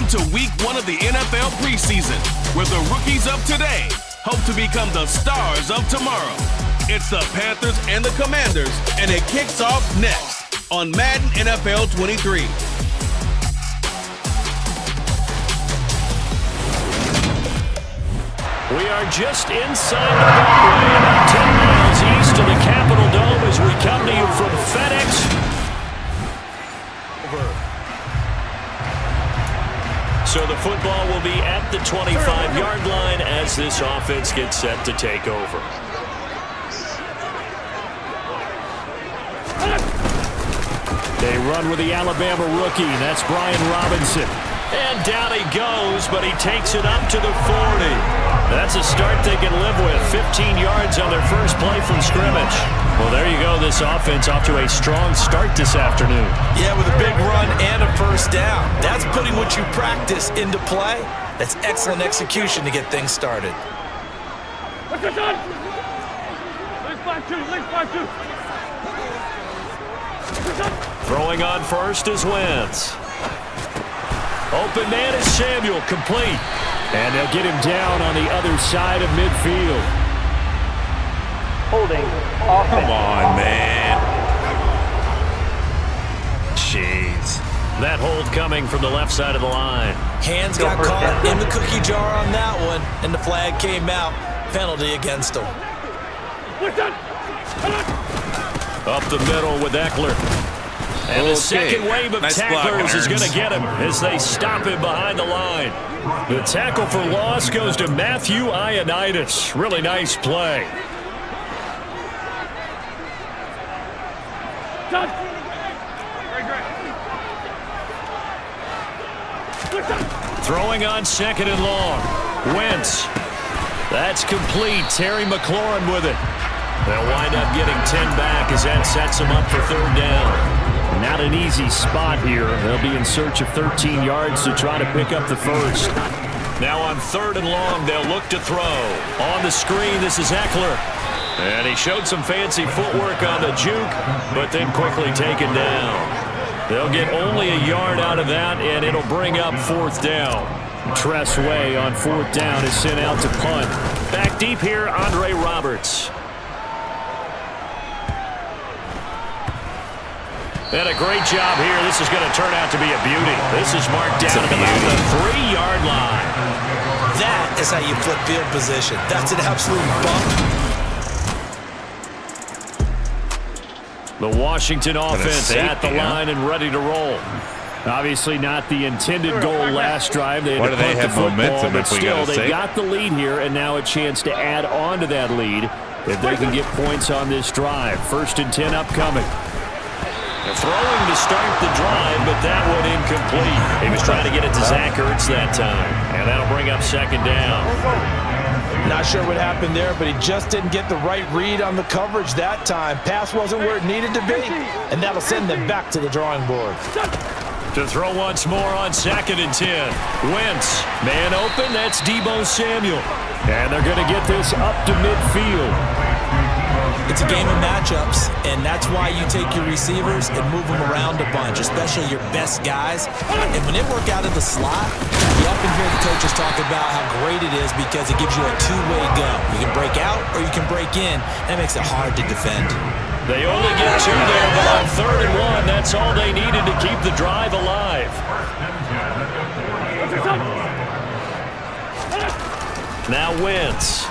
to week 1 of the NFL preseason, where the rookies of today hope to become the stars of tomorrow. It's the Panthers and the Commanders, and it kicks off next on Madden NFL 23. We are just inside the Beltway, about 10 miles east of the Capitol Dome as we come to you from FedEx. So the football will be at the 25-yard line as this offense gets set to take over. They run with the Alabama rookie. That's Brian Robinson. And down he goes, but he takes it up to the 40. That's a start they can live with. 15 yards on their first play from scrimmage. Well, there you go. This offense off to a strong start this afternoon. Yeah, with a big run and a first down. That's putting what you practice into play. That's excellent execution to get things started. What's it done? Legs 5-2. Throwing on first is Wentz. Open man is Samuel, complete. And they'll get him down on the other side of midfield. Holding. Come on, man. Jeez. That hold coming from the left side of the line. Hands got caught in the cookie jar on that one, and the flag came out. Penalty against him. Up the middle with Eckler. And the second wave of tacklers is going to get him as they stop him behind the line. The tackle for loss goes to Matthew Ioannidis. Really nice play. Throwing on second and long. Wentz. That's complete. Terry McLaurin with it. They'll wind up getting 10 back as that sets them up for third down. Not an easy spot here. They'll be in search of 13 yards to try to pick up the first. Now on third and long, they'll look to throw. On the screen, this is Eckler. And he showed some fancy footwork on the juke, but then quickly taken down. They'll get only a yard out of that, and it'll bring up fourth down. Tress Way on fourth down is sent out to punt. Back deep here, Andre Roberts. And a great job here. This is going to turn out to be a beauty. This is marked down at about the 3-yard line. That is how you flip field position. That's an absolute bump. The Washington offense at the line and ready to roll. Obviously not the intended goal last drive. They had to punt the football, but still, they got the lead here, and now a chance to add on to that lead if they can get points on this drive. First and 10 upcoming. Throwing to start the drive, but that one incomplete. He was trying to get it to Zach Ertz that time, and that'll bring up second down. Not sure what happened there, but he just didn't get the right read on the coverage that time. Pass wasn't where it needed to be, and that'll send them back to the drawing board. To throw once more on second and 10. Wentz, man open, that's Deebo Samuel. And they're going to get this up to midfield. It's a game of matchups, and that's why you take your receivers and move them around a bunch, especially your best guys. And when they work out of the slot, you often hear the coaches talk about how great it is because it gives you a two-way go. You can break out or you can break in. That makes it hard to defend. They only get two there, but on third and one, that's all they needed to keep the drive alive. Now Wentz.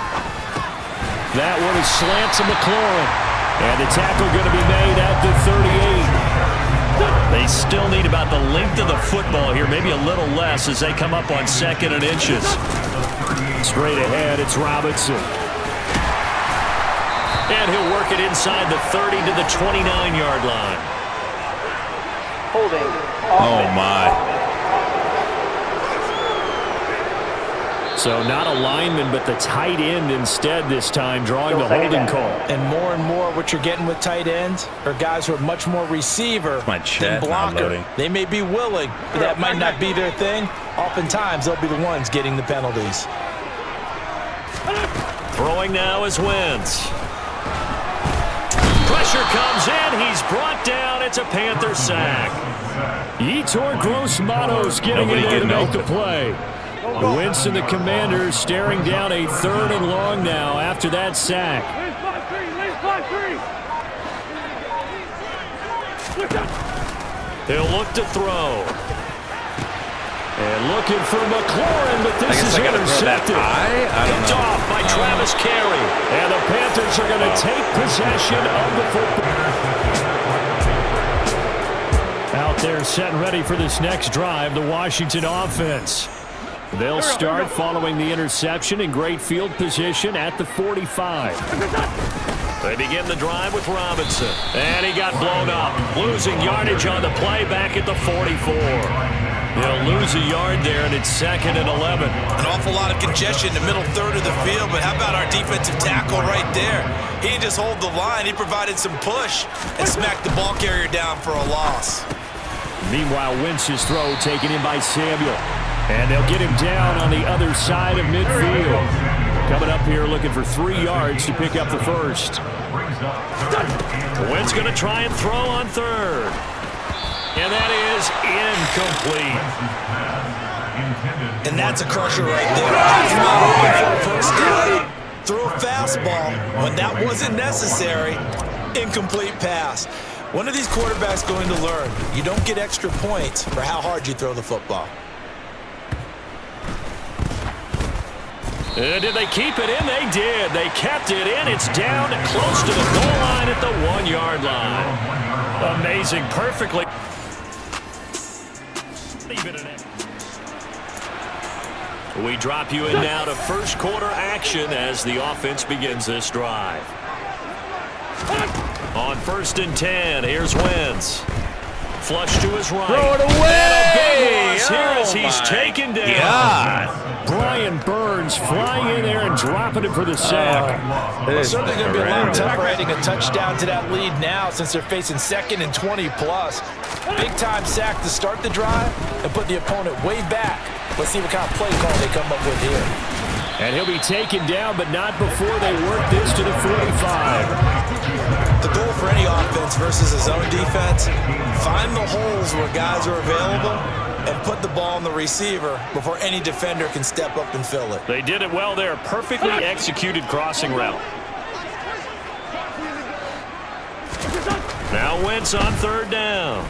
That one is slant to McLaurin. And the tackle going to be made at the 38. They still need about the length of the football here, maybe a little less as they come up on second and inches. Straight ahead, it's Robinson. And he'll work it inside the 30 to the 29-yard line. Holding. Oh, my. So not a lineman, but the tight end instead this time, drawing the holding call. And more what you're getting with tight ends are guys who are much more receiver than blocker. They may be willing, but that might not be their thing. Oftentimes, they'll be the ones getting the penalties. Throwing now is Wentz. Pressure comes in. He's brought down. It's a Panther sack. Yetur Gross-Matos getting in there to make the play. Wentz and the Commanders staring down a 3rd and long now after that sack. He'll look to throw. And looking for McLaurin, but this is intercepted. Picked off by Travis Carey. And the Panthers are going to take possession of the football. Out there set and ready for this next drive, the Washington offense. They'll start following the interception in great field position at the 45. They begin the drive with Robinson. And he got blown up. Losing yardage on the play back at the 44. They'll lose a yard there, and it's 2nd and 11. An awful lot of congestion in the middle third of the field, but how about our defensive tackle right there? He didn't just hold the line. He provided some push and smacked the ball carrier down for a loss. Meanwhile, Wentz's throw taken in by Samuel. And they'll get him down on the other side of midfield. Coming up here looking for 3 yards to pick up the first. Wentz going to try and throw on 3rd. And that is incomplete. And that's a crusher right there. He's not looking for a first down. Threw a fastball when that wasn't necessary. Incomplete pass. One of these quarterbacks going to learn. You don't get extra points for how hard you throw the football. Did they keep it in? They did. They kept it in. It's down close to the goal line at the 1-yard line. Amazing. Perfectly. We drop you in now to first quarter action as the offense begins this drive. On 1st and 10, here's Wentz. Flush to his right. Throw it away! Here as he's taken down. God. Brian Burns flying in there and dropping it for the sack. It's certainly going to be a lot tougher adding a touchdown to that lead now since they're facing 2nd and 20+. Big-time sack to start the drive and put the opponent way back. Let's see what kind of play call they come up with here. And he'll be taken down, but not before they work this to the 45. The goal for any offense versus his own defense, find the holes where guys are available and put the ball on the receiver before any defender can step up and fill it. They did it well there. Perfectly executed crossing route. Now Wentz on 3rd down.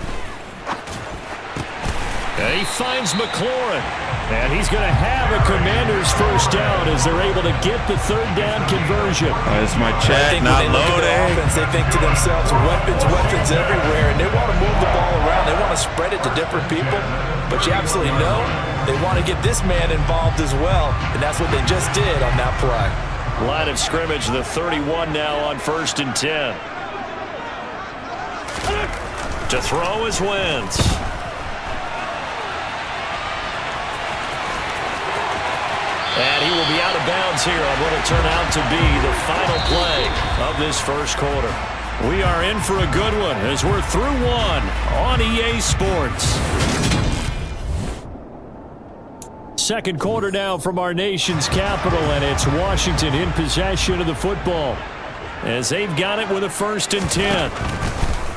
And he finds McLaurin. And he's going to have a Commander's first down as they're able to get the 3rd down conversion. That's my check, not loading. They think to themselves, weapons everywhere, and they want to move the ball around. They want to spread it to different people. But you absolutely know they want to get this man involved as well, and that's what they just did on that play. Line of scrimmage, the 31 now on 1st and 10. To throw is Wentz. And he will be out of bounds here on what will turn out to be the final play of this first quarter. We are in for a good one as we're through one on EA Sports. Second quarter now from our nation's capital, and it's Washington in possession of the football as they've got it with a 1st and 10.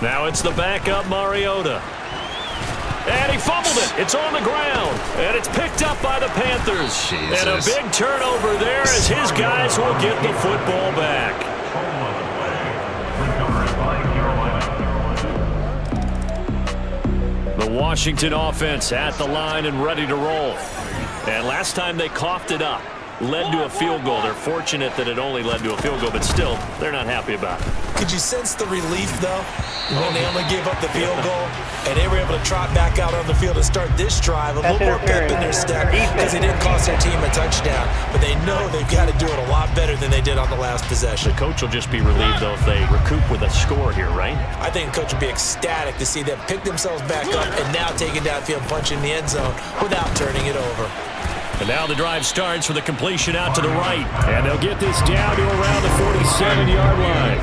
Now it's the backup Mariota. And he fumbled it. It's on the ground. And it's picked up by the Panthers. Jesus. And a big turnover there as his guys will get the football back. The Washington offense at the line and ready to roll. And last time they coughed it up, led to a field goal. They're fortunate that it only led to a field goal, but still, they're not happy about it. Could you sense the relief, though, when they only gave up the field goal and they were able to trot back out on the field and start this drive a little more pep in their step because they didn't cost their team a touchdown, but they know they've got to do it a lot better than they did on the last possession. The coach will just be relieved, though, if they recoup with a score here, right? I think the coach will be ecstatic to see them pick themselves back up and now take it downfield, punch in the end zone without turning it over. And now the drive starts for the completion out to the right. And they'll get this down to around the 47-yard line.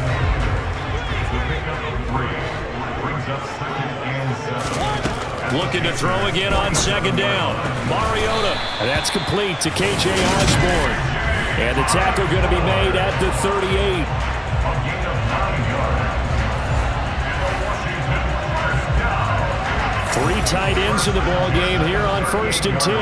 Looking to throw again on 2nd down. Mariota. And that's complete to K.J. Osborne. And the tackle going to be made at the 38. Three tight ends in the ball game here on 1st and 10.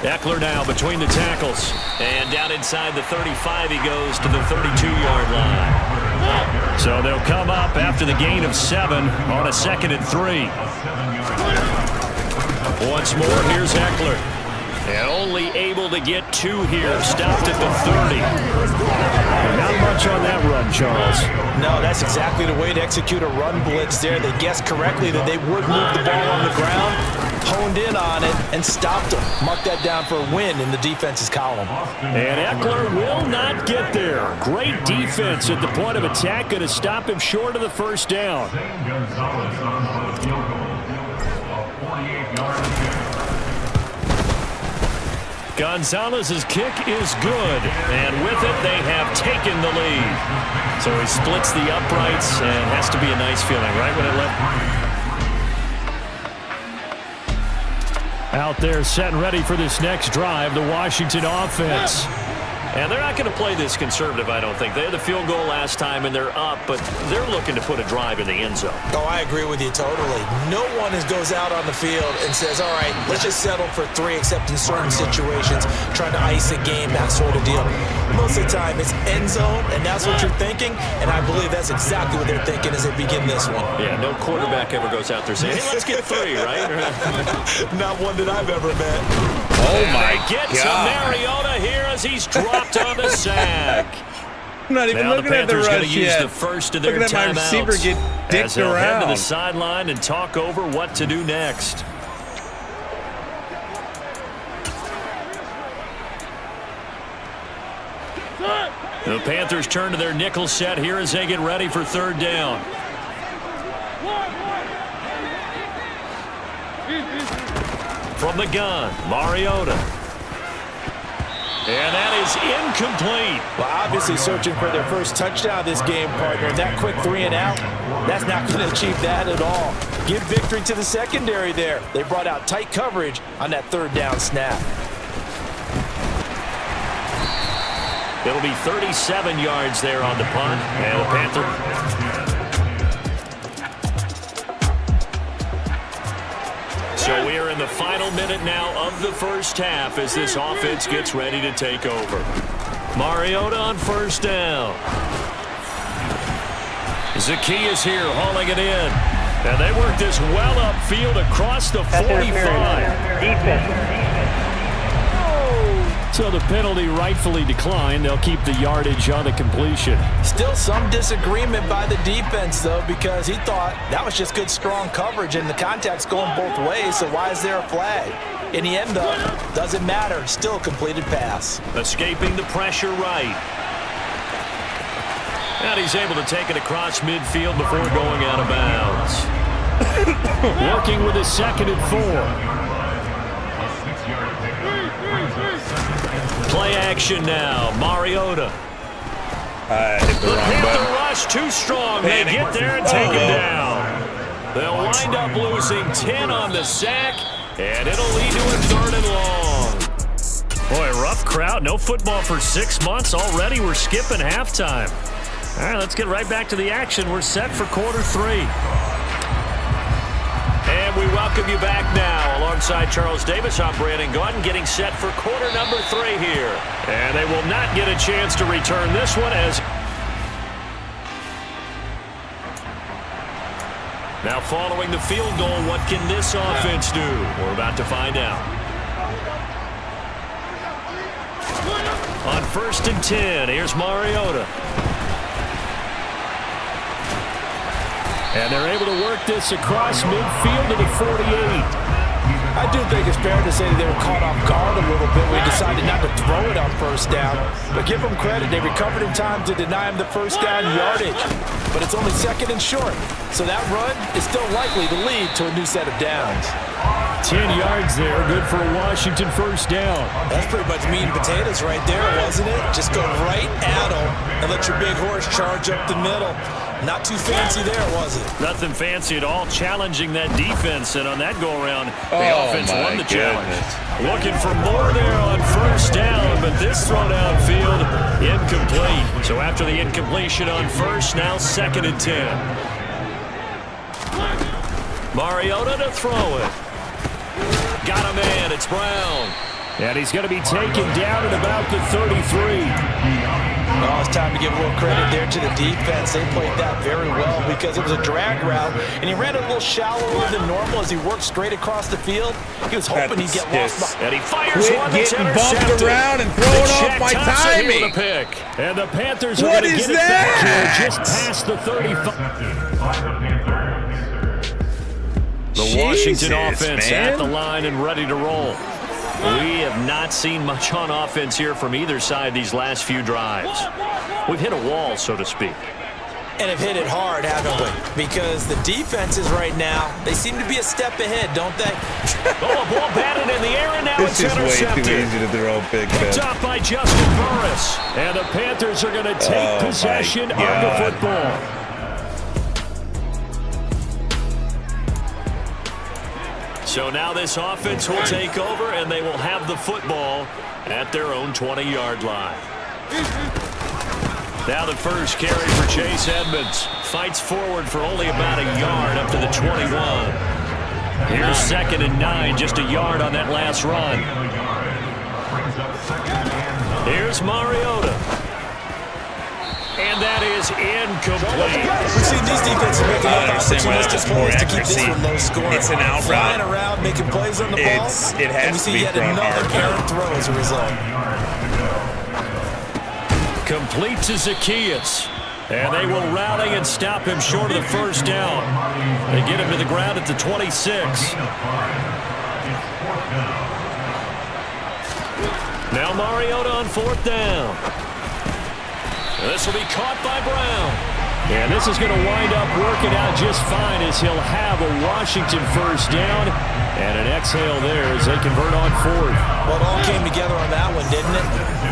Eckler now between the tackles. And down inside the 35, he goes to the 32-yard line. So they'll come up after the gain of 7 on a 2nd and 3. Once more, here's Eckler. And only able to get 2 here. Stopped at the 30. Not much on that run, Charles. No, that's exactly the way to execute a run blitz there. They guessed correctly that they would move the ball on the ground, honed in on it, and stopped them. Mark that down for a win in the defense's column. And Eckler will not get there. Great defense at the point of attack. Going to stop him short of the first down. Gonzalez's kick is good, and with it, they have taken the lead. So he splits the uprights, and has to be a nice feeling, right, when it left? Out there, set and ready for this next drive, the Washington offense. And they're not going to play this conservative, I don't think. They had the field goal last time, and they're up, but they're looking to put a drive in the end zone. Oh, I agree with you totally. No one goes out on the field and says, all right, let's just settle for 3, except in certain situations, trying to ice a game, that sort of deal. Most of the time, it's end zone, and that's what you're thinking, and I believe that's exactly what they're thinking as they begin this one. Yeah, no quarterback ever goes out there saying, hey, let's get 3, right? Not one that I've ever met. Oh, my God. God. To Mariota here as he's dropped on the sack. I'm not even looking at the rush going to use yet. the first of their looking at my receiver timeouts get dicked as they'll head to around. the sideline and talk over what to do next. The Panthers turn to their nickel set here as they get ready for 3rd down. From the gun, Mariota. And that is incomplete. Well, obviously searching for their first touchdown this game, partner. That quick 3 and out, that's not going to achieve that at all. Give victory to the secondary there. They brought out tight coverage on that 3rd down snap. It'll be 37 yards there on the punt. And the Panther. So we are in the final minute now of the first half as this offense gets ready to take over. Mariota on 1st down. Zacchaeus here hauling it in. And they work this well upfield across the 45. Defense. So the penalty rightfully declined. They'll keep the yardage on the completion. Still some disagreement by the defense, though, because he thought that was just good, strong coverage, and the contact's going both ways, so why is there a flag? In the end, though, doesn't matter. Still a completed pass. Escaping the pressure right. And he's able to take it across midfield before going out of bounds. Working with his 2nd and 4. Play action now. Mariota. Hit the wrong button. Rush too strong. They get there and take him down. They'll wind up losing 10 on the sack, and it'll lead to a 3rd and long. Boy, rough crowd. No football for 6 months already. We're skipping halftime. All right, let's get right back to the action. We're set for quarter 3. And we welcome you back now. Alongside Charles Davis, I'm Brandon Gordon, getting set for quarter number 3 here. And they will not get a chance to return this one as... Now following the field goal, what can this offense do? We're about to find out. On 1st and 10, here's Mariota. And they're able to work this across midfield to the 48. I do think it's fair to say that they were caught off guard a little bit when they decided not to throw it on 1st down. But give them credit. They recovered in time to deny him the 1st down yardage. But it's only 2nd and short. So that run is still likely to lead to a new set of downs. 10 yards there. Good for a Washington 1st down. That's pretty much meat and potatoes right there, wasn't it? Just go right at them and let your big horse charge up the middle. Not too fancy there, was it? Nothing fancy at all, challenging that defense, and on that go-around, the offense won the challenge. Looking for more there on 1st down, but this throw downfield, incomplete. So after the incompletion on 1st, now 2nd and 10. Mariota to throw it. Got a man. It's Brown. And he's going to be taken down at about the 33. Well, it's time to give a little credit there to the defense. They played that very well because it was a drag route, and he ran a little shallower than normal as he worked straight across the field. He was hoping he'd get lost. And he fires one that's getting intercepted. bumped around and throwing off my timing. With a pick. And the Panthers are going to get it back here just past the 35. The Washington offense at the line and ready to roll. We have not seen much on offense here from either side these last few drives. We've hit a wall, so to speak. And have hit it hard, haven't we? Because the defenses right now, they seem to be a step ahead, don't they? Oh, a ball batted in the air, and now This it's is way intercepted. too easy to throw big Picked up by Justin Burris. And the Panthers are going to take possession of the football. So now this offense will take over, and they will have the football at their own 20-yard line. Now the first carry for Chase Edmonds. Fights forward for only about a yard up to the 21. Here's 2nd and 9, just a yard on that last run. Here's Mariota. And that is incomplete. We've seen these defenses making up opportunistic plays to keep this one low scoring. It's an out Flying route. around, making plays on the ball. It has and we to see be yet thrown another hard. errant throw as a result. Complete to Zacchaeus. And they will rally and stop him short of the first down. They get him to the ground at the 26. Now Mariota on 4th down. This will be caught by Brown. And this is going to wind up working out just fine as he'll have a Washington first down. And an exhale there as they convert on 4th. Well, it all came together on that one, didn't it?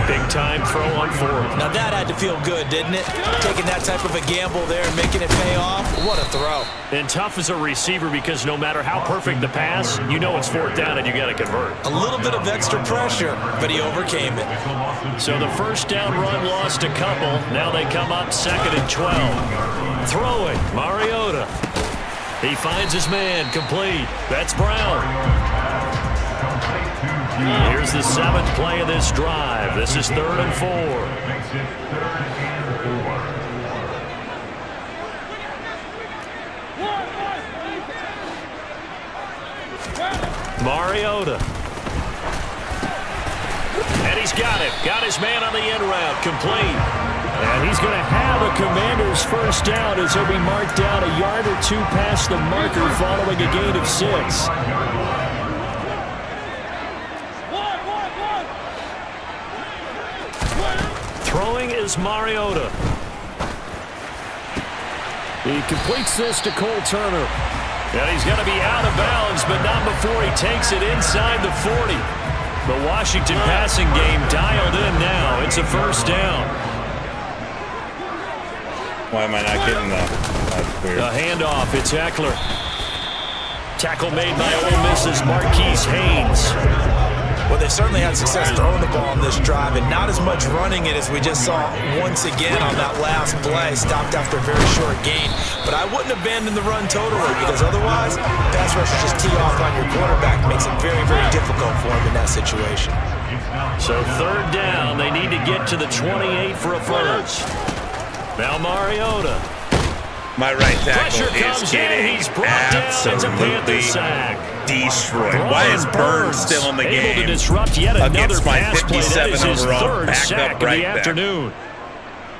Big time throw on 4th. Now that had to feel good, didn't it? Taking that type of a gamble there and making it pay off. What a throw. And tough as a receiver because no matter how perfect the pass, you know it's 4th down and you got to convert. A little bit of extra pressure, but he overcame it. So the first down run lost a couple. Now they come up 2nd and 12. Throwing, Mariota. He finds his man, complete. That's Brown. Here's the 7th play of this drive. This is 3rd and 4. Mariota. And he's got it. Got his man on the in route, complete. And he's going to have a Commander's first down as he'll be marked down a yard or two past the marker following a gain of 6. Throwing is Mariota. He completes this to Cole Turner. And he's going to be out of bounds, but not before he takes it inside the 40. The Washington passing game dialed in now. It's a first down. Why am I not getting that? That's weird. The handoff, it's Eckler. Tackle made by Ole Miss's Marquise Haynes. Well, they certainly had success throwing the ball on this drive and not as much running it as we just saw once again on that last play. Stopped after a very short gain. But I wouldn't abandon the run totally because otherwise, pass rushers just tee off on your quarterback. Makes it very, very difficult for him in that situation. So 3rd down, they need to get to the 28 for a first. Now Mariota. My right tackle Pressure comes is in. getting He's brought down. It's a Panther absolutely sack. destroyed. Why is Burns still in the able game to disrupt yet another against my pass play? That 57 is his overall 3rd sack backup of the right back? afternoon.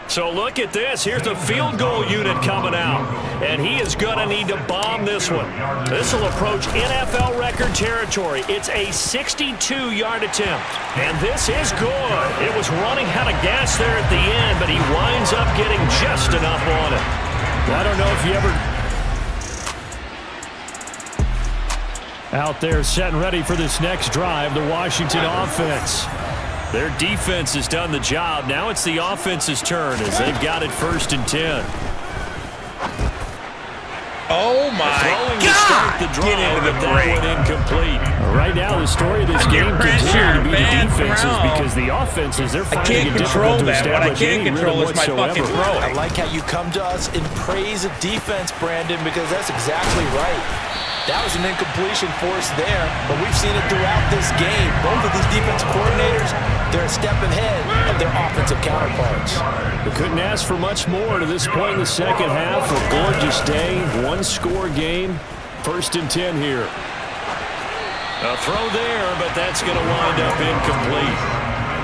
So look at this. Here's the field goal unit coming out. And he is going to need to bomb this one. This will approach NFL record territory. It's a 62-yard attempt. And this is good. It was running out of gas there at the end, but he winds up getting just enough on it. I don't know if you ever... Out there setting ready for this next drive, the Washington offense. Their defense has done the job. Now it's the offense's turn as they've got it 1st and 10. Oh my Throwing to God! start the drive, Get into the but that break. one incomplete. Right now, the story of this game pressure, continues to be the man, defenses throw. because the offenses, they're I finding can't it control difficult to that. What I establish can't any control rhythm is my fucking whatsoever. I throwing. like how you come to us in praise of defense, Brandon, because that's exactly right. That was an incompletion forced there, but we've seen it throughout this game. Both of these defensive coordinators, they're a step ahead of their offensive counterparts. We couldn't ask for much more to this point in the second half. A gorgeous day, one-score game. 1st and 10 here. A throw there, but that's going to wind up incomplete.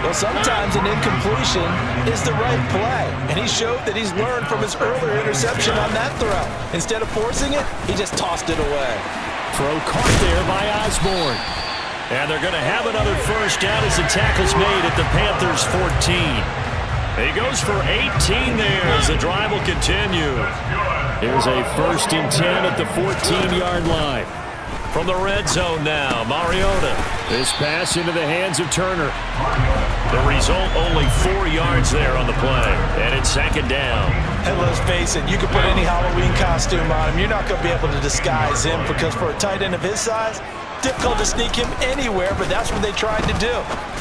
Well, sometimes an incompletion is the right play, and he showed that he's learned from his earlier interception on that throw. Instead of forcing it, he just tossed it away. Throw caught there by Osborne. And they're going to have another first down as the tackle's made at the Panthers' 14. He goes for 18 there as the drive will continue. Here's a 1st and 10 at the 14-yard line. From the red zone now, Mariota. This pass into the hands of Turner. The result, only 4 yards there on the play. And it's 2nd down. And let's face it, you can put any Halloween costume on him. You're not going to be able to disguise him because for a tight end of his size, difficult to sneak him anywhere, but that's what they tried to do.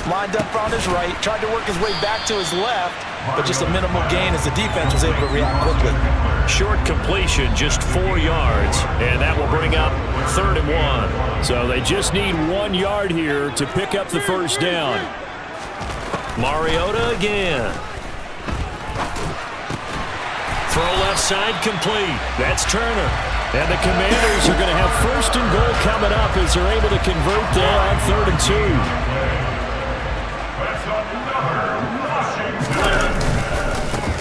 Lined up on his right, tried to work his way back to his left, but just a minimal gain as the defense was able to react quickly. Short completion, just 4 yards, and that will bring up 3rd and 1. So they just need 1 yard here to pick up the first down. Mariota again. Throw left side complete. That's Turner. And the Commanders are going to have 1st and goal coming up as they're able to convert there on 3rd and 2.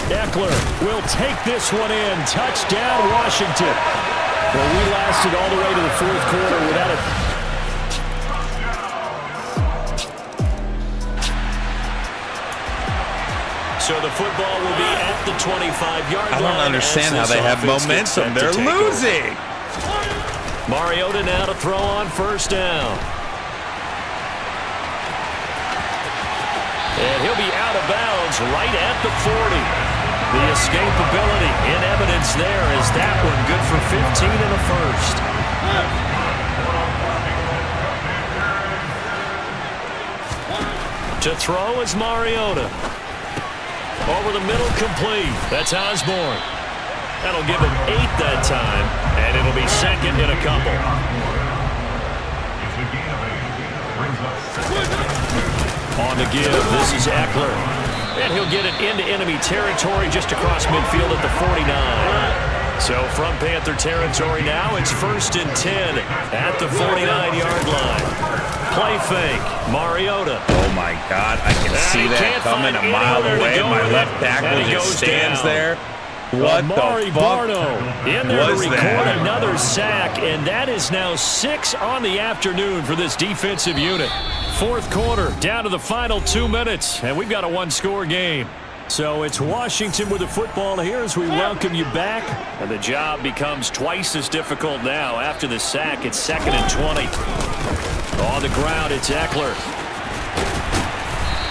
Eckler will take this one in. Touchdown, Washington. Well, we lasted all the way to the 4th quarter without it. So the football will be at the 25-yard line. I don't understand how they have momentum. They're losing. Mariota now to throw on 1st down. And he'll be out of bounds right at the 40. The escapability in evidence there is that one good for 15 and a first. To throw is Mariota. Over the middle, complete. That's Osborne. That'll give him 8 that time, and it'll be 2nd in a couple. On the give, this is Eckler. And he'll get it into enemy territory just across midfield at the 49. So from Panther territory now, it's 1st and 10 at the 49-yard line. Play fake, Mariota. Oh my God, I can see that coming a mile away. My left tackle just stands there. What the fuck in there was to record that? another sack, and that is now 6 on the afternoon for this defensive unit. 4th quarter, down to the final 2 minutes, and we've got a one-score game. So it's Washington with the football here as we welcome you back. And the job becomes twice as difficult now. After the sack, it's 2nd and 20. On the ground, it's Eckler.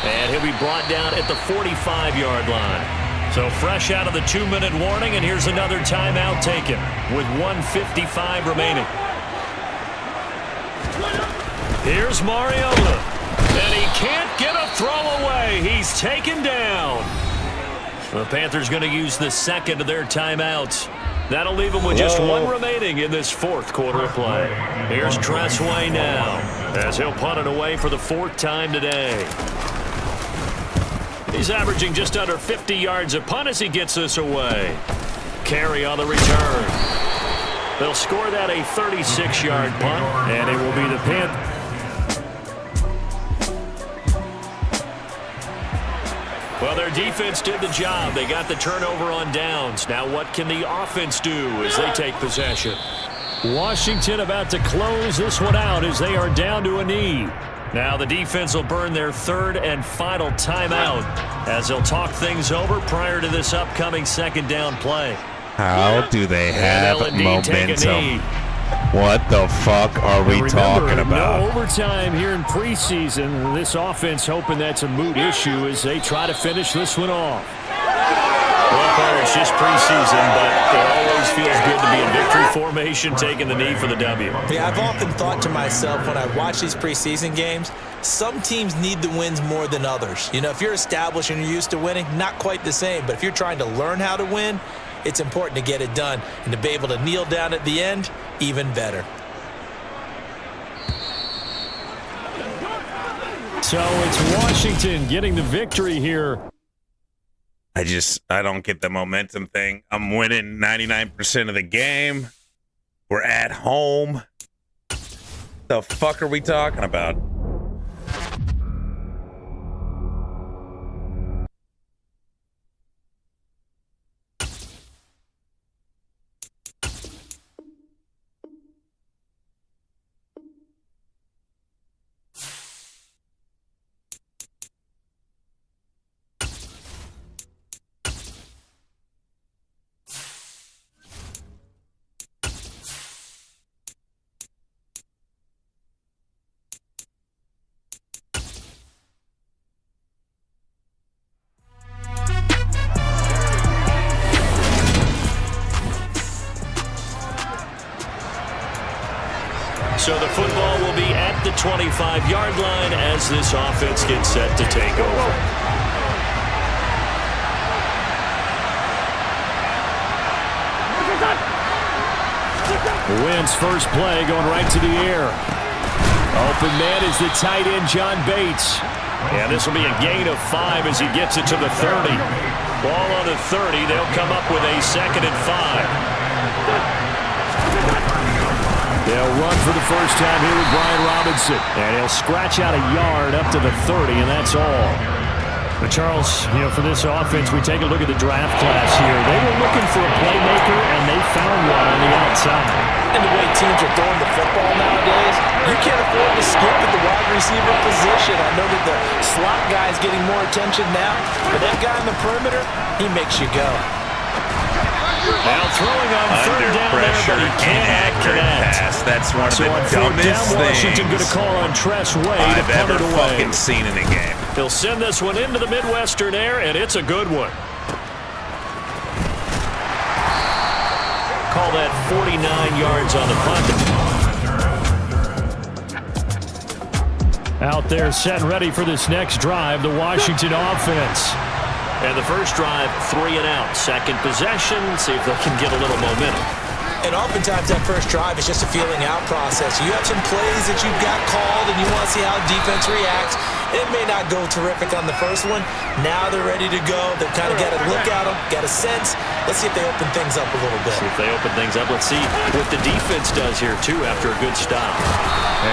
And he'll be brought down at the 45-yard line. So fresh out of the 2-minute warning, and here's another timeout taken with 1:55 remaining. Here's Mariota. And he can't get a throw away. He's taken down. The Panthers going to use the 2nd of their timeouts. That'll leave them with just 1 remaining in this 4th quarter of play. Here's Tressway now as he'll punt it away for the 4th time today. He's averaging just under 50 yards a punt as he gets this away. Carry on the return. They'll score that a 36-yard punt, and it will be the Panthers. Well, their defense did the job. They got the turnover on downs. Now what can the offense do as they take possession? Washington about to close this one out as they are down to a knee. Now the defense will burn their 3rd and final timeout as they'll talk things over prior to this upcoming 2nd down play. How do they have momentum? What the fuck are we talking about? No overtime here in preseason. This offense hoping that's a moot issue as they try to finish this one off. Well, Carter, it's just preseason, but it always feels good to be in victory formation, taking the knee for the W. Yeah, I've often thought to myself when I watch these preseason games, some teams need the wins more than others. You know, if you're established and you're used to winning, not quite the same. But if you're trying to learn how to win, it's important to get it done. And to be able to kneel down at the end, even better. So it's Washington getting the victory here. I don't get the momentum thing. I'm winning 99% of the game. We're at home. The fuck are we talking about? So the football will be at the 25-yard line as this offense gets set to take over. Wentz first play going right to the air. Open man is the tight end, John Bates. And this will be a gain of 5 as he gets it to the 30. Ball on the 30. They'll come up with a 2nd and 5. They'll run for the first time here with Brian Robinson. And he'll scratch out a yard up to the 30, and that's all. But Charles, you know, for this offense, we take a look at the draft class here. They were looking for a playmaker, and they found one on the outside. And the way teams are throwing the football nowadays, you can't afford to skip at the wide receiver position. I know that the slot guy is getting more attention now, but that guy on the perimeter, he makes you go. Now throwing on third down pressure, there, but he can't pass. That's one of the dumbest down, Washington things going to call on Tress Way to I've punt ever it away. fucking seen in a game. He'll send this one into the Midwestern air, and it's a good one. Call that 49 yards on the punt. Out there set and ready for this next drive, the Washington offense. And the first drive, 3 and out. Second possession, see if they can get a little momentum. And oftentimes that first drive is just a feeling out process. You have some plays that you've got called and you want to see how defense reacts. It may not go terrific on the first one. Now they're ready to go. They've kind of got a look at them, got a sense. Let's see if they open things up a little bit. See if they open things up. Let's see what the defense does here, too, after a good stop.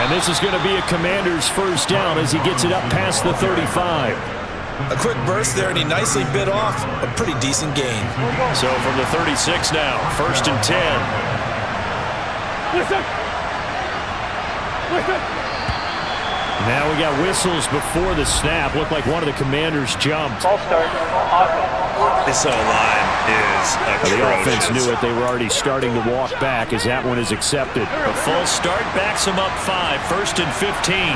And this is going to be a Commander's first down as he gets it up past the 35. A quick burst there, and he nicely bit off a pretty decent gain. So from the 36 now, 1st and 10. Listen! Now we got whistles before the snap. Looked like one of the Commanders jumped. Ball start. Offense. This O-line is atrocious. The offense knew it. They were already starting to walk back as that one is accepted. A false start backs them up 5, 1st and 15.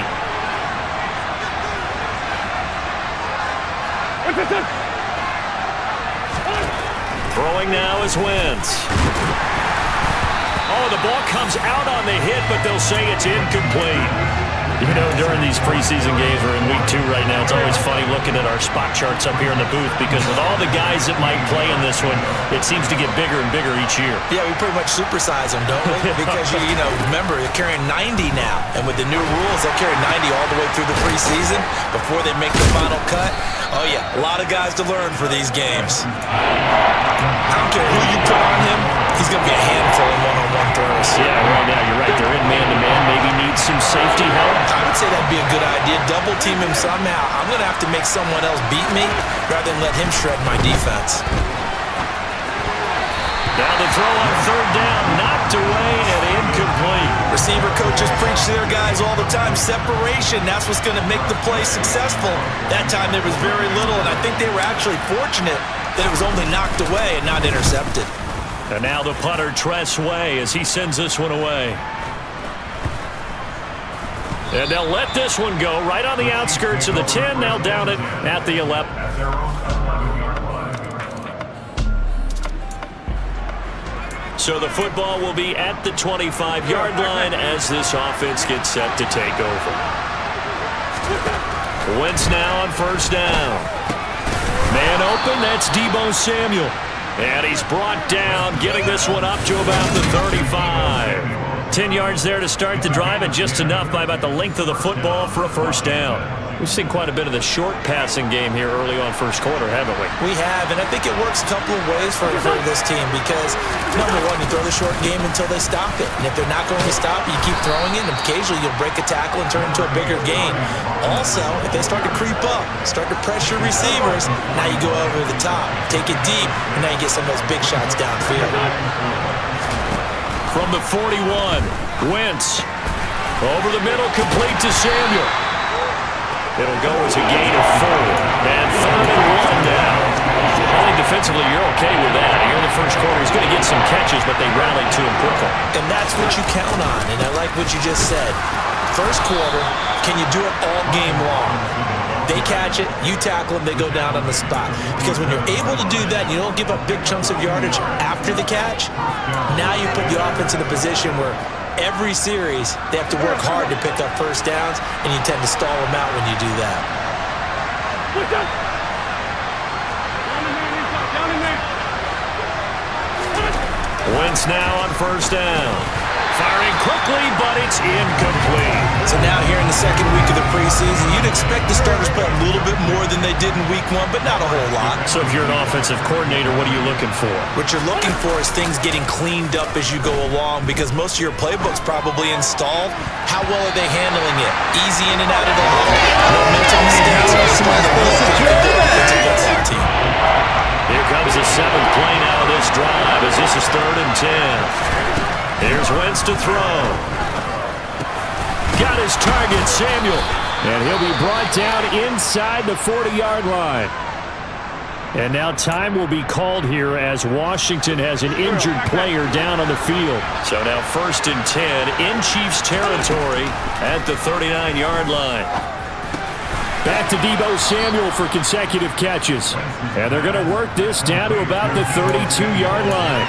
Throwing now is Wentz. Oh, the ball comes out on the hit, but they'll say it's incomplete. You know, during these preseason games, we're in week 2 right now, it's always funny looking at our spot charts up here in the booth because with all the guys that might play in this one, it seems to get bigger and bigger each year. Yeah, we pretty much supersize them, don't we? Because, you know, remember, they're carrying 90 now. And with the new rules, they'll carry 90 all the way through the preseason before they make the final cut. Oh, yeah, a lot of guys to learn for these games. I don't care who you put on him, he's going to be a handful in one-on-one throws. Yeah, right now, you're right. They're in man-to-man, maybe need some safety help. I would say that'd be a good idea. Double team him somehow. I'm going to have to make someone else beat me rather than let him shred my defense. Now the throw on third down, knocked away and incomplete. Receiver coaches preach to their guys all the time. Separation, that's what's going to make the play successful. That time there was very little, and I think they were actually fortunate that it was only knocked away and not intercepted. And now the punter, Tress Way, as he sends this one away. And they'll let this one go right on the outskirts of the 10. They'll down it at the 11. So the football will be at the 25-yard line as this offense gets set to take over. Wentz now on first down. Man open, that's Deebo Samuel. And he's brought down, getting this one up to about the 35. 10 yards there to start the drive, and just enough by about the length of the football for a first down. We've seen quite a bit of the short passing game here early on first quarter, haven't we? We have, and I think it works a couple of ways for this team because, number one, you throw the short game until they stop it. And if they're not going to stop it, you keep throwing it, and occasionally you'll break a tackle and turn it into a bigger gain. Also, if they start to creep up, start to pressure receivers, now you go over the top, take it deep, and now you get some of those big shots downfield. From the 41, Wentz. Over the middle, complete to Samuel. It'll go as a gain of 4. And 3rd and 1 now. I think defensively you're okay with that. Here in the first quarter, he's going to get some catches, but they rallied to him quickly. And that's what you count on, and I like what you just said. First quarter, can you do it all game long? They catch it, you tackle them, they go down on the spot. Because when you're able to do that, you don't give up big chunks of yardage after the catch, now you put the offense in a position where every series, they have to work hard to pick up first downs, and you tend to stall them out when you do that. Wentz now on first down. Firing quickly, but it's incomplete. So now here in the second week of the preseason, you'd expect the starters play a little bit more than they did in week 1, but not a whole lot. So if you're an offensive coordinator, what are you looking for? What you're looking for is things getting cleaned up as you go along because most of your playbook's probably installed. How well are they handling it? Easy in and out of the huddle. No mental mistakes. Here comes the 7th play now of this drive as this is 3rd and 10. Here's Wentz to throw. Got his target, Samuel. And he'll be brought down inside the 40-yard line. And now time will be called here as Washington has an injured player down on the field. So now 1st and 10 in Chiefs territory at the 39-yard line. Back to Deebo Samuel for consecutive catches. And they're going to work this down to about the 32-yard line.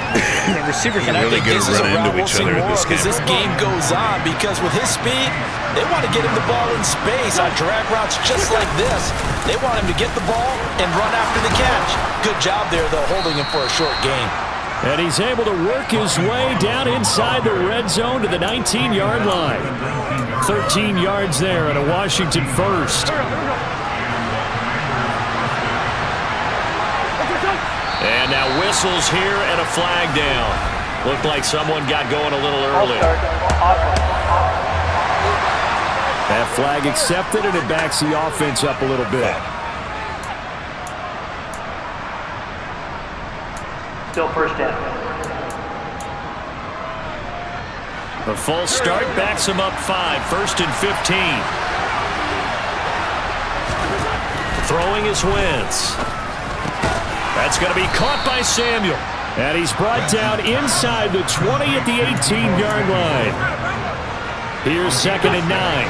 The receivers are really good at running into each other in this game. As this game goes on, because with his speed, they want to get him the ball in space on drag routes just like this. They want him to get the ball and run after the catch. Good job there, though, holding him for a short game. And he's able to work his way down inside the red zone to the 19-yard line. 13 yards there and a Washington first. And now whistles here and a flag down. Looked like someone got going a little early. That flag accepted, and it backs the offense up a little bit. Still first down. The false start backs him up 5. 1st and 15. Throwing is Wentz. That's going to be caught by Samuel. And he's brought down inside the 20 at the 18-yard line. Here's 2nd and 9.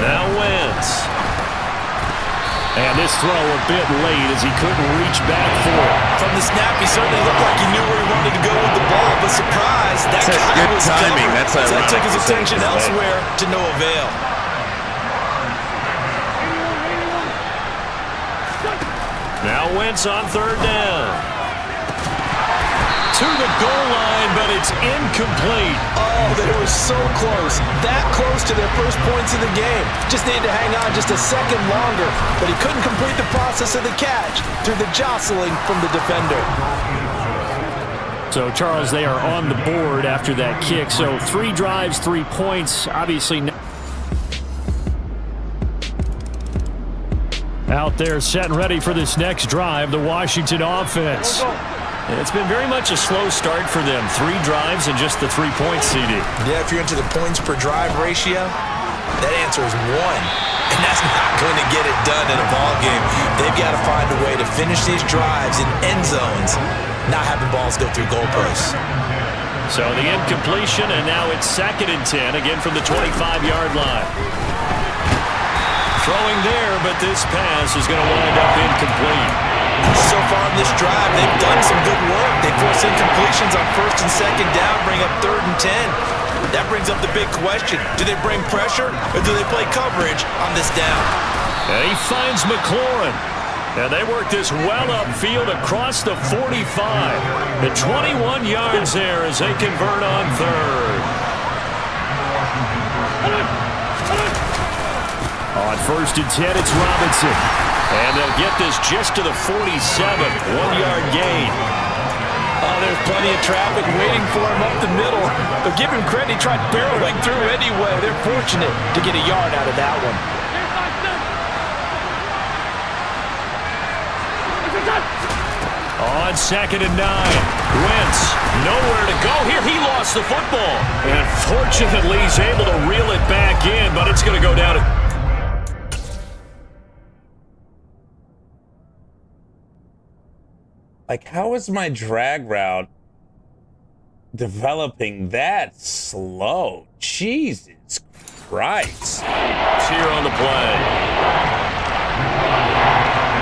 Now Wentz. And this throw a bit late as he couldn't reach back for it. From the snap, he certainly looked like he knew where he wanted to go with the ball, but surprise, that guy was timing. covered. That's ironic. That took his attention elsewhere to no avail. Now Wentz on 3rd down. To the goal line, but it's incomplete. Oh, they were so close. That close to their first points of the game. Just needed to hang on just a second longer, but he couldn't complete the process of the catch through the jostling from the defender. So, Charles, they are on the board after that kick. So 3 drives, 3 points. Obviously out there set and ready for this next drive, the Washington offense. It's been very much a slow start for them. 3 drives and just the 3 points, CD. Yeah, if you're into the points per drive ratio, that answer is 1. And that's not going to get it done in a ball game. They've got to find a way to finish these drives in end zones, not having balls go through goalposts. So the incompletion, and now it's 2nd and 10, again from the 25-yard line. Throwing there, but this pass is going to wind up incomplete. So far on this drive, they've done some good work. They force incompletions on 1st and 2nd down, bring up 3rd and 10. That brings up the big question. Do they bring pressure or do they play coverage on this down? And he finds McLaurin. And they work this well upfield across the 45. The 21 yards there as they convert on 3rd. On 1st and 10, it's Robinson. And they'll get this just to the 47. 1-yard gain. Oh, there's plenty of traffic waiting for him up the middle. But give him credit, he tried barreling through anyway. They're fortunate to get a yard out of that one. On 2nd and 9, Wentz, nowhere to go here. He lost the football. And fortunately, he's able to reel it back in, but it's going to go down. Like, how is my drag route developing that slow? Jesus Christ. It's here on the play.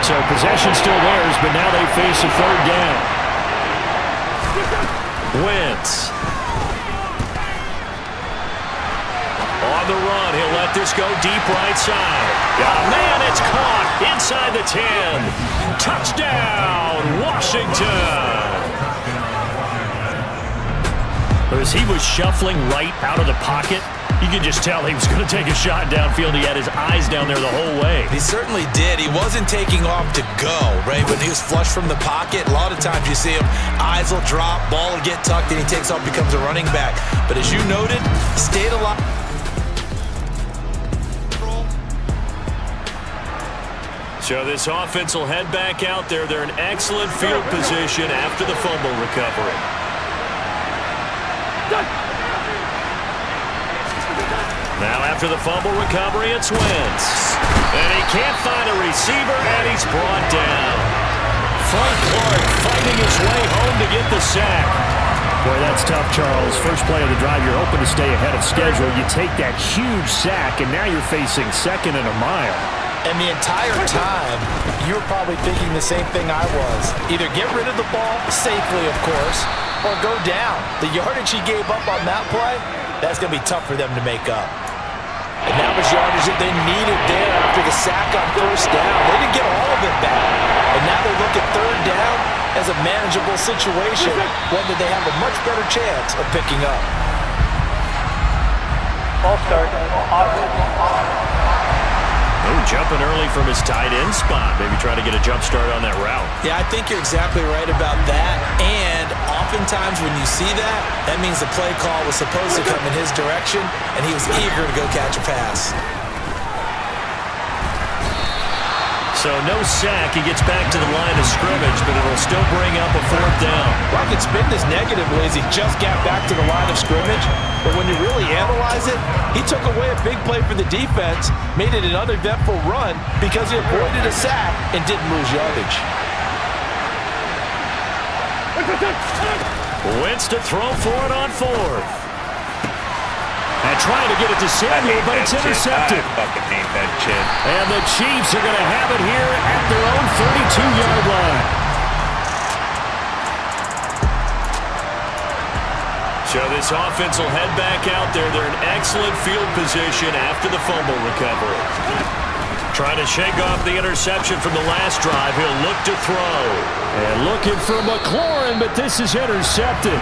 So possession still theirs, but now they face a 3rd down. Wentz. On the run, he'll let this go deep right side. Oh, man, it's caught inside the 10. Touchdown, Washington. As he was shuffling right out of the pocket, you could just tell he was going to take a shot downfield. He had his eyes down there the whole way. He certainly did. He wasn't taking off to go, right? When he was flush from the pocket, a lot of times you see him, eyes will drop, ball will get tucked, and he takes off, becomes a running back. But as you noted, stayed alive. So this offense will head back out there. They're in excellent field position after the fumble recovery. Now after the fumble recovery, it's Wentz. And he can't find a receiver, and he's brought down. Frank Clark fighting his way home to get the sack. Boy, that's tough, Charles. First play of the drive, you're hoping to stay ahead of schedule. You take that huge sack, and now you're facing 2nd and a mile. And the entire time, you were probably thinking the same thing I was. Either get rid of the ball, safely of course, or go down. The yardage he gave up on that play, that's going to be tough for them to make up. And that was yardage that they needed there after the sack on 1st down. They didn't get all of it back. And now they look at 3rd down as a manageable situation, one that they have a much better chance of picking up. Ball start. Oh, jumping early from his tight end spot. Maybe trying to get a jump start on that route. Yeah, I think you're exactly right about that. And oftentimes when you see that, that means the play call was supposed to come in his direction, and he was eager to go catch a pass. So no sack. He gets back to the line of scrimmage, but it'll still bring up a 4th down. Well, I could spin this negatively as he just got back to the line of scrimmage. But when you really analyze it, he took away a big play for the defense, made it an uneventful run because he avoided a sack and didn't lose yardage. Wentz to throw for it on 4th. And trying to get it to Samuel, but it's intercepted. I fucking hate that shit. And the Chiefs are going to have it here at their own 32-yard line. So this offense will head back out there. They're in excellent field position after the fumble recovery. Trying to shake off the interception from the last drive. He'll look to throw. And looking for McLaurin, but this is intercepted.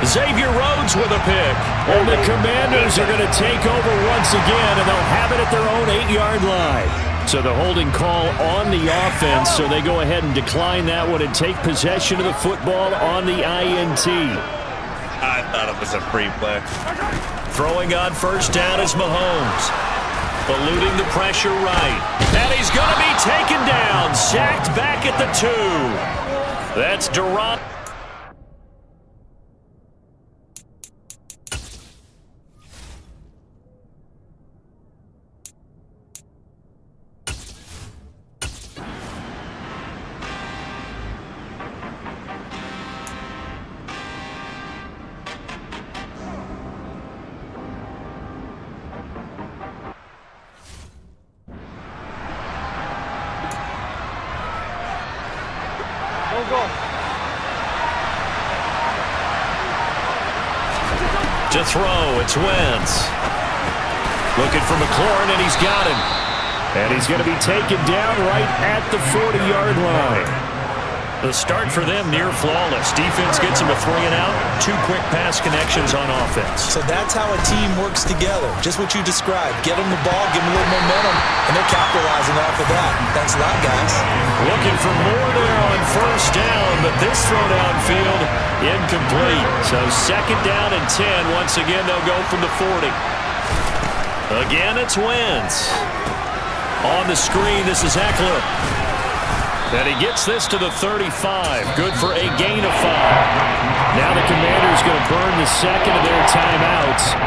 Xavier Rhodes with a pick. And the Commanders are going to take over once again, and they'll have it at their own 8-yard line. So the holding call on the offense, so they go ahead and decline that one and take possession of the football on the INT. I thought it was a free play. Throwing on 1st down is Mahomes. Eluding the pressure right. And he's going to be taken down. Sacked back at the 2. That's Durant. To throw, it's Wentz. Looking for McLaurin, and he's got him. And he's going to be taken down right at the 40-yard line. The start for them near flawless. Defense gets him a 3 and out. 2 quick pass connections on offense. So that's how a team works together. Just what you described. Get them the ball, give them a little momentum, and they're capitalizing off of that. Thanks a lot, guys. Looking for more there on first down, but this throw downfield incomplete. So 2nd down and 10. Once again, they'll go from the 40. Again, it's Wentz. On the screen, this is Eckler. And he gets this to the 35. Good for a gain of 5. Now the Commanders going to burn the second of their timeouts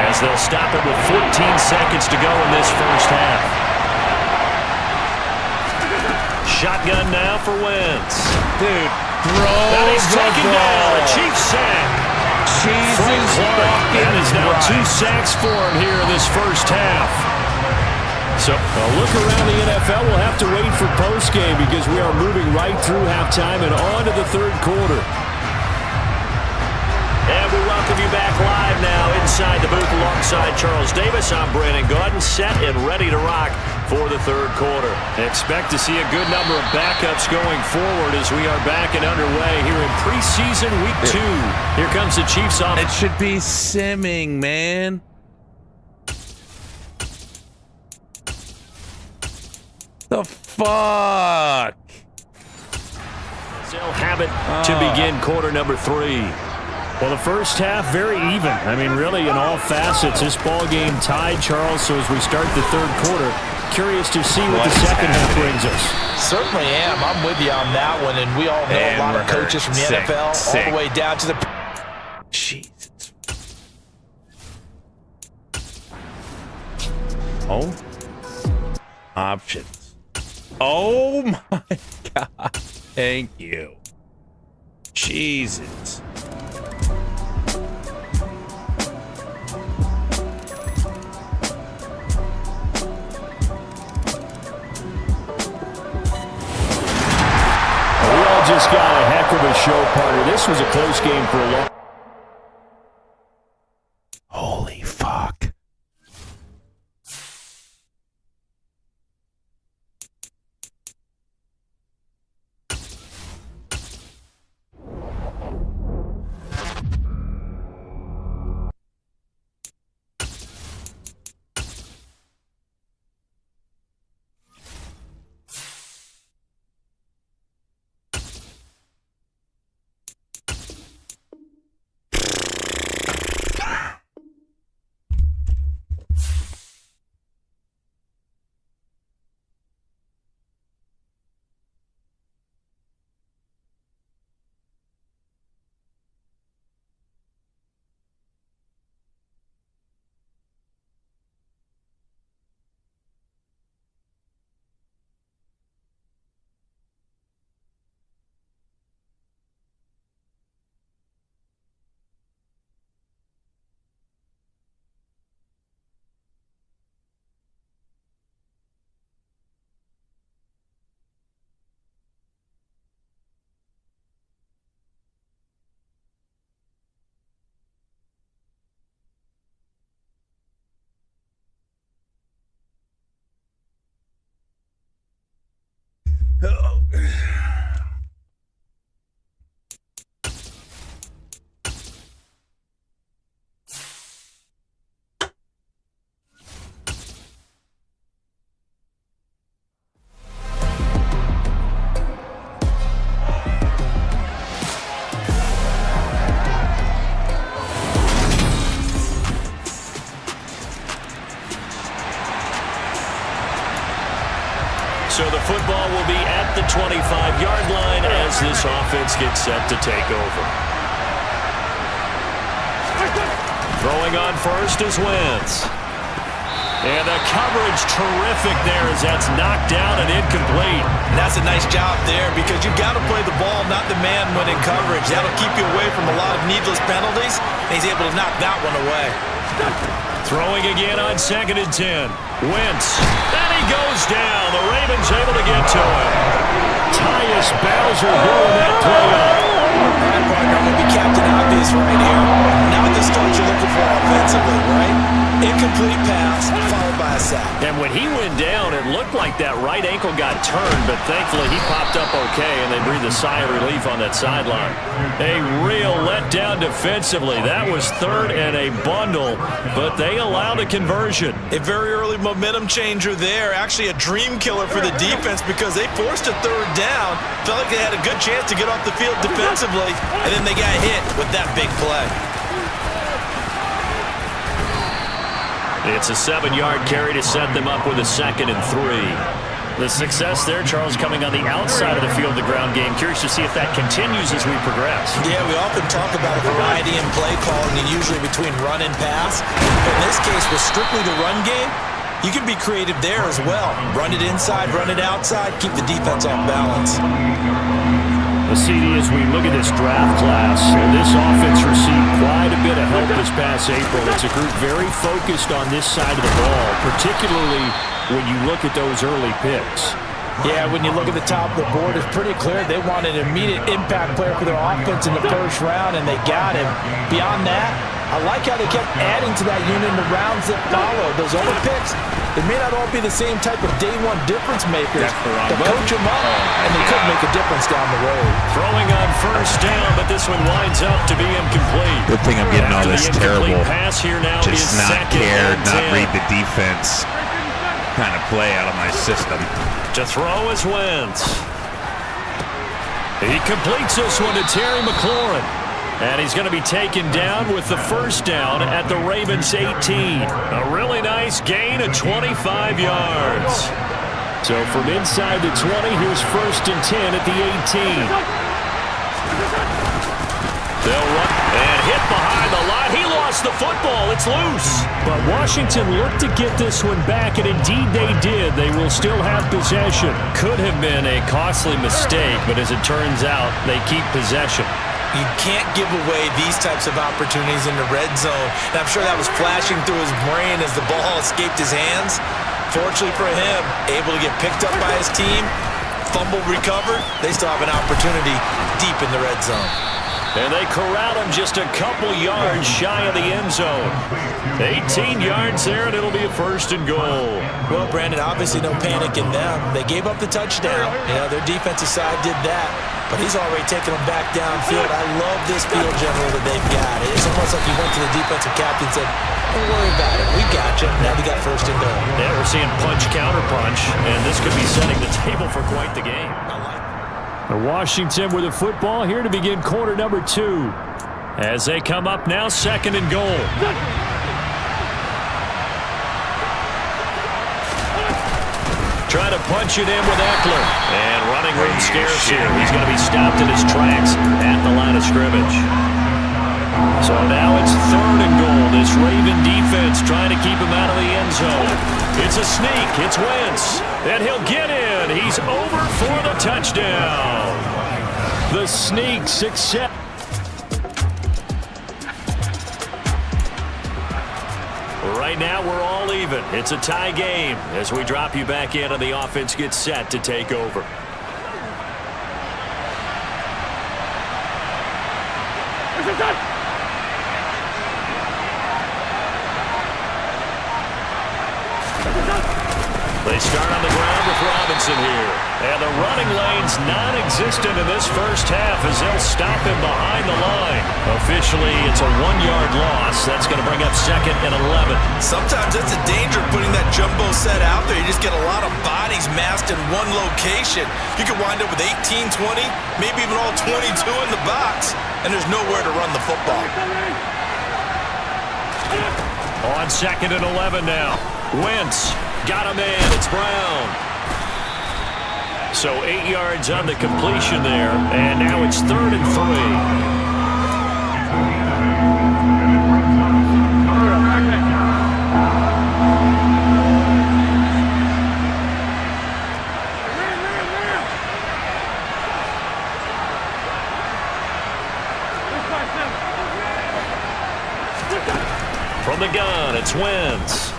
as they'll stop it with 14 seconds to go in this first half. Shotgun now for Wentz. Dude, throw That is the taken ball. down. A Chief sack. Jesus fucking That is now Christ. 2 sacks for him here in this first half. So a look around the NFL. We'll have to wait for postgame because we are moving right through halftime and on to the 3rd quarter. And we welcome you back live now inside the booth alongside Charles Davis. I'm Brandon Gaudin, set and ready to rock for the 3rd quarter. Expect to see a good number of backups going forward as we are back and underway here in preseason week 2. Here comes the Chiefs off. It should be simming, man. The fuck? They'll have it to begin quarter number 3. Well, the first half, very even. I mean, really, in all facets, this ball game tied, Charles. So as we start the 3rd quarter, curious to see what the second half brings us. Certainly am. I'm with you on that one, and we all know a lot of coaches from the NFL all the way down to the... Jesus. Oh. Options. Oh my God. Thank you. Jesus. We all just got a heck of a show, partner. This was a close game for a long... Holy fuck. So the football will be at the 25-yard line as this offense gets set to take over. Throwing on first is Wentz. And the coverage terrific there as that's knocked down and incomplete. And that's a nice job there because you've got to play the ball, not the man when in coverage. That'll keep you away from a lot of needless penalties. And he's able to knock that one away. Throwing again on 2nd and 10. Wentz. And he goes down. The Ravens able to get to him. Tyus Bowser blowing that play up. Brad Wagner will be Captain Obvious right here. Not the start you're looking for offensively, right? Incomplete pass, followed by a sack. And when he went down, it looked like that right ankle got turned, but thankfully he popped up okay, and they breathed a sigh of relief on that sideline. A real letdown defensively. That was third and a bundle, but they allowed a conversion. A very early momentum changer there. Actually a dream killer for the defense because they forced a third down. Felt like they had a good chance to get off the field defensively, and then they got hit with that big play. It's a 7-yard carry to set them up with a 2nd and 3. The success there, Charles, coming on the outside of the field, the ground game. Curious to see if that continues as we progress. Yeah, we often talk about a variety in play calling, and usually between run and pass. But in this case, with strictly the run game, you can be creative there as well. Run it inside, run it outside, keep the defense off balance. The CD, as we look at this draft class, this offense received quite a bit of help this past April. It's a group very focused on this side of the ball, particularly when you look at those early picks. Yeah, when you look at the top of the board, it's pretty clear they wanted an immediate impact player for their offense in the first round, and they got him. Beyond that, I like how they kept adding to that unit in the rounds that followed. Those other picks, they may not all be the same type of day-one difference makers, but coach them up, and they could make a difference down the road. Throwing on first down, but this one winds up to be incomplete. Good thing I'm getting all this terrible. Pass here now just is not care, not 2nd and 10. read the defense kind of play out of my system. To throw is Wentz. He completes this one to Terry McLaurin. And he's going to be taken down with the first down at the Ravens 18. A really nice gain of 25 yards. So from inside the 20, here's 1st and 10 at the 18. They'll run and hit behind the line. He lost the football. It's loose. But Washington looked to get this one back, and indeed they did. They will still have possession. Could have been a costly mistake, but as it turns out, they keep possession. You can't give away these types of opportunities in the red zone. And I'm sure that was flashing through his brain as the ball escaped his hands. Fortunately for him, able to get picked up by his team, fumble recovered. They still have an opportunity deep in the red zone. And they corral him just a couple yards shy of the end zone. 18 yards there, and it'll be a 1st and goal. Well, Brandon, obviously no panic in them. They gave up the touchdown. You know, their defensive side did that. But he's already taken them back downfield. I love this field general that they've got. It's almost like he went to the defensive captain and said, don't worry about it. We got you. Now we got 1st and goal. Yeah, we're seeing punch, counter punch, and this could be setting the table for quite the game. Washington with the football here to begin quarter number 2. As they come up now, 2nd and goal. Trying to punch it in with Eckler. And running room scarce here. He's going to be stopped in his tracks at the line of scrimmage. So now it's 3rd and goal. This Raven defense trying to keep him out of the end zone. It's a sneak. It's Wentz. And he'll get in. He's over for the touchdown. The sneak success. Right now, we're all even. It's a tie game as we drop you back in and the offense gets set to take over. They start on the ground with Robinson here. And the running lane's non-existent in this first half as they'll stop him behind the line. Officially, it's a 1-yard loss. That's going to bring up 2nd and 11. Sometimes that's the danger of putting that jumbo set out there. You just get a lot of bodies massed in one location. You could wind up with 18, 20, maybe even all 22 in the box, and there's nowhere to run the football. On 2nd and 11 now. Wentz got him in. It's Brown. So 8 yards on the completion there, and now it's 3rd and 3. From the gun, it's Wentz.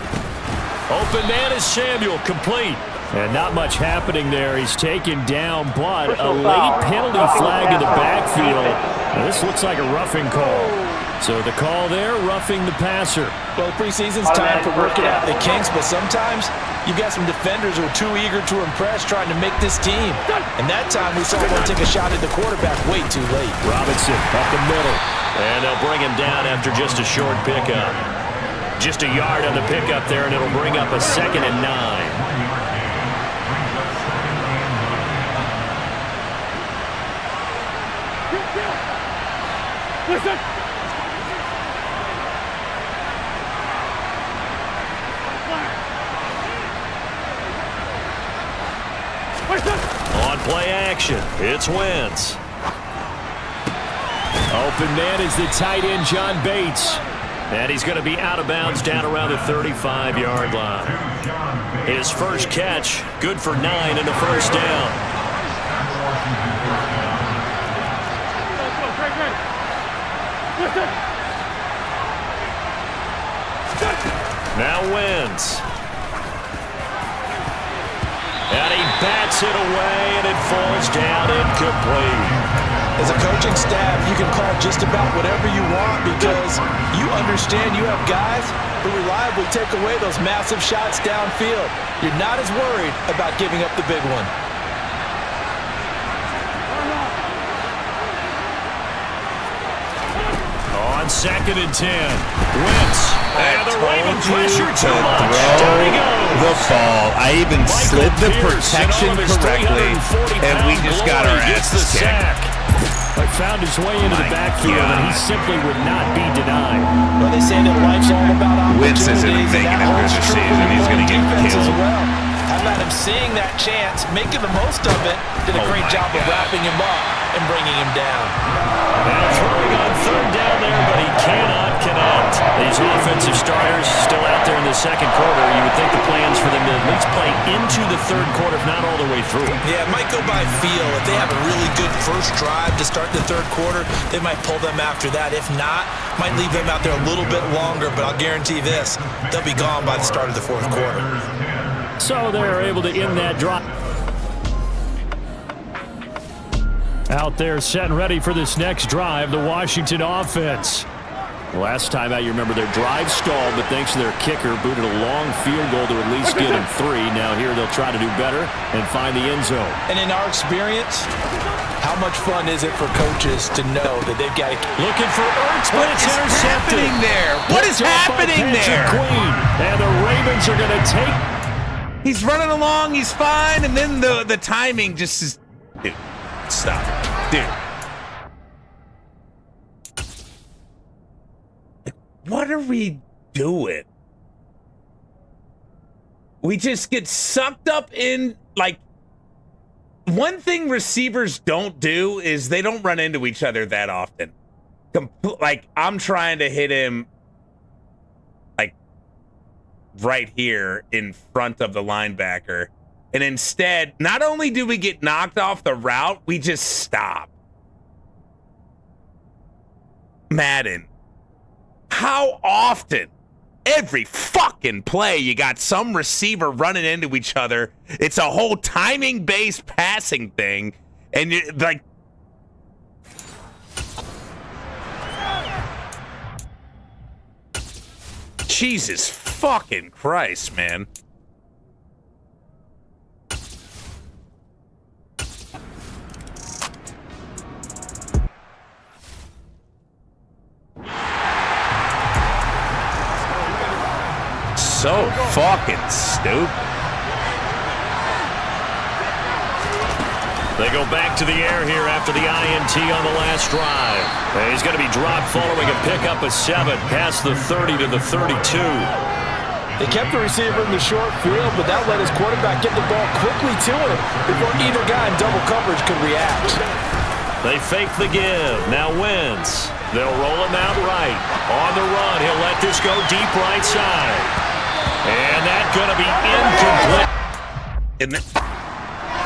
Open man is Samuel, complete. And not much happening there. He's taken down, but a late penalty flag in the backfield. Now, this looks like a roughing call. So the call there, roughing the passer. Well, preseason's time for working out the kinks, but sometimes you've got some defenders who are too eager to impress, trying to make this team. And that time we saw one take a shot at the quarterback way too late. Robinson up the middle. And they'll bring him down after just a short pickup. Just a yard on the pickup there, and it'll bring up a 2nd and 9. Listen! On play action, it's Wentz. Open man is the tight end, John Bates. And he's going to be out of bounds down around the 35-yard line. His first catch, good for 9 and a first down. Now Wentz. And he bats it away, and it falls down incomplete. As a coaching staff, you can call just about whatever you want because you understand you have guys who reliably take away those massive shots downfield. You're not as worried about giving up the big one. On 2nd and 10, Wentz. And the Ravens pressure too much. Down he goes. The ball. I even slid the protection correctly, and we just got our asses kicked. But found his way into the backfield, and he simply would not be denied. Well, they say that life's all about Wentz isn't making it through the season. He's going to get killed. Well. How about him seeing that chance, making the most of it, did a great job of wrapping him up and bringing him down. And throwing on 3rd down there, but he cannot connect. These offensive starters still out there in the 2nd quarter. You would think the plans for them to at least play into the 3rd quarter, if not all the way through. Yeah, it might go by feel. If they have a really good first drive to start the 3rd quarter, they might pull them after that. If not, might leave them out there a little bit longer, but I'll guarantee this, they'll be gone by the start of the 4th quarter. So they're able to end that drive. Out there set and ready for this next drive, the Washington offense. Last time out, you remember their drive stalled, but thanks to their kicker, booted a long field goal to at least get him 3. Now here they'll try to do better and find the end zone. And in our experience, how much fun is it for coaches to know that they've got to... Looking for Ertz, but it's intercepted. Happening there? What is happening there? Queen, and the Ravens are going to take... He's running along, he's fine, and then the timing just is... Dude, stop. Dude. What are we doing? We just get sucked up in, like... One thing receivers don't do is they don't run into each other that often. Like, I'm trying to hit him... right here in front of the linebacker. And instead, not only do we get knocked off the route, we just stop. Madden. How often? Every fucking play, you got some receiver running into each other. It's a whole timing-based passing thing. And you're like... Jesus fucking Christ, man. So fucking stupid. They go back to the air here after the INT on the last drive. He's going to be dropped following a pickup of 7 past the 30 to the 32. They kept the receiver in the short field, but that let his quarterback get the ball quickly to him before either guy in double coverage could react. They fake the give. Now Wentz. They'll roll him out right. On the run, he'll let this go deep right side. And that's going to be incomplete.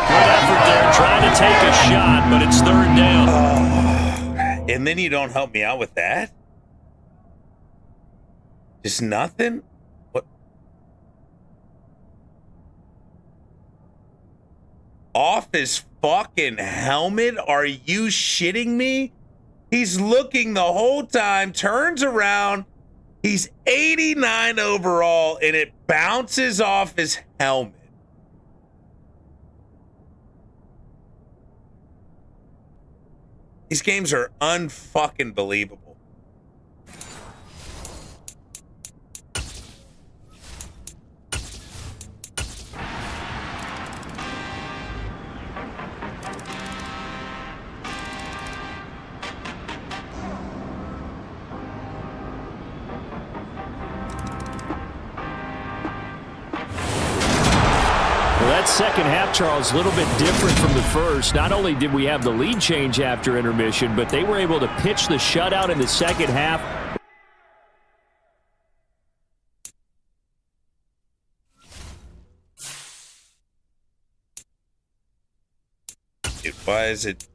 Good effort there, trying to take a shot, but it's 3rd down. And then you don't help me out with that? Just nothing? What? off his fucking helmet? Are you shitting me? He's looking the whole time, turns around. He's 89 overall, and it bounces off his helmet. These games are unfucking believable. That second half, Charles, a little bit different from the first. Not only did we have the lead change after intermission, but they were able to pitch the shutout in the second half. Why is it?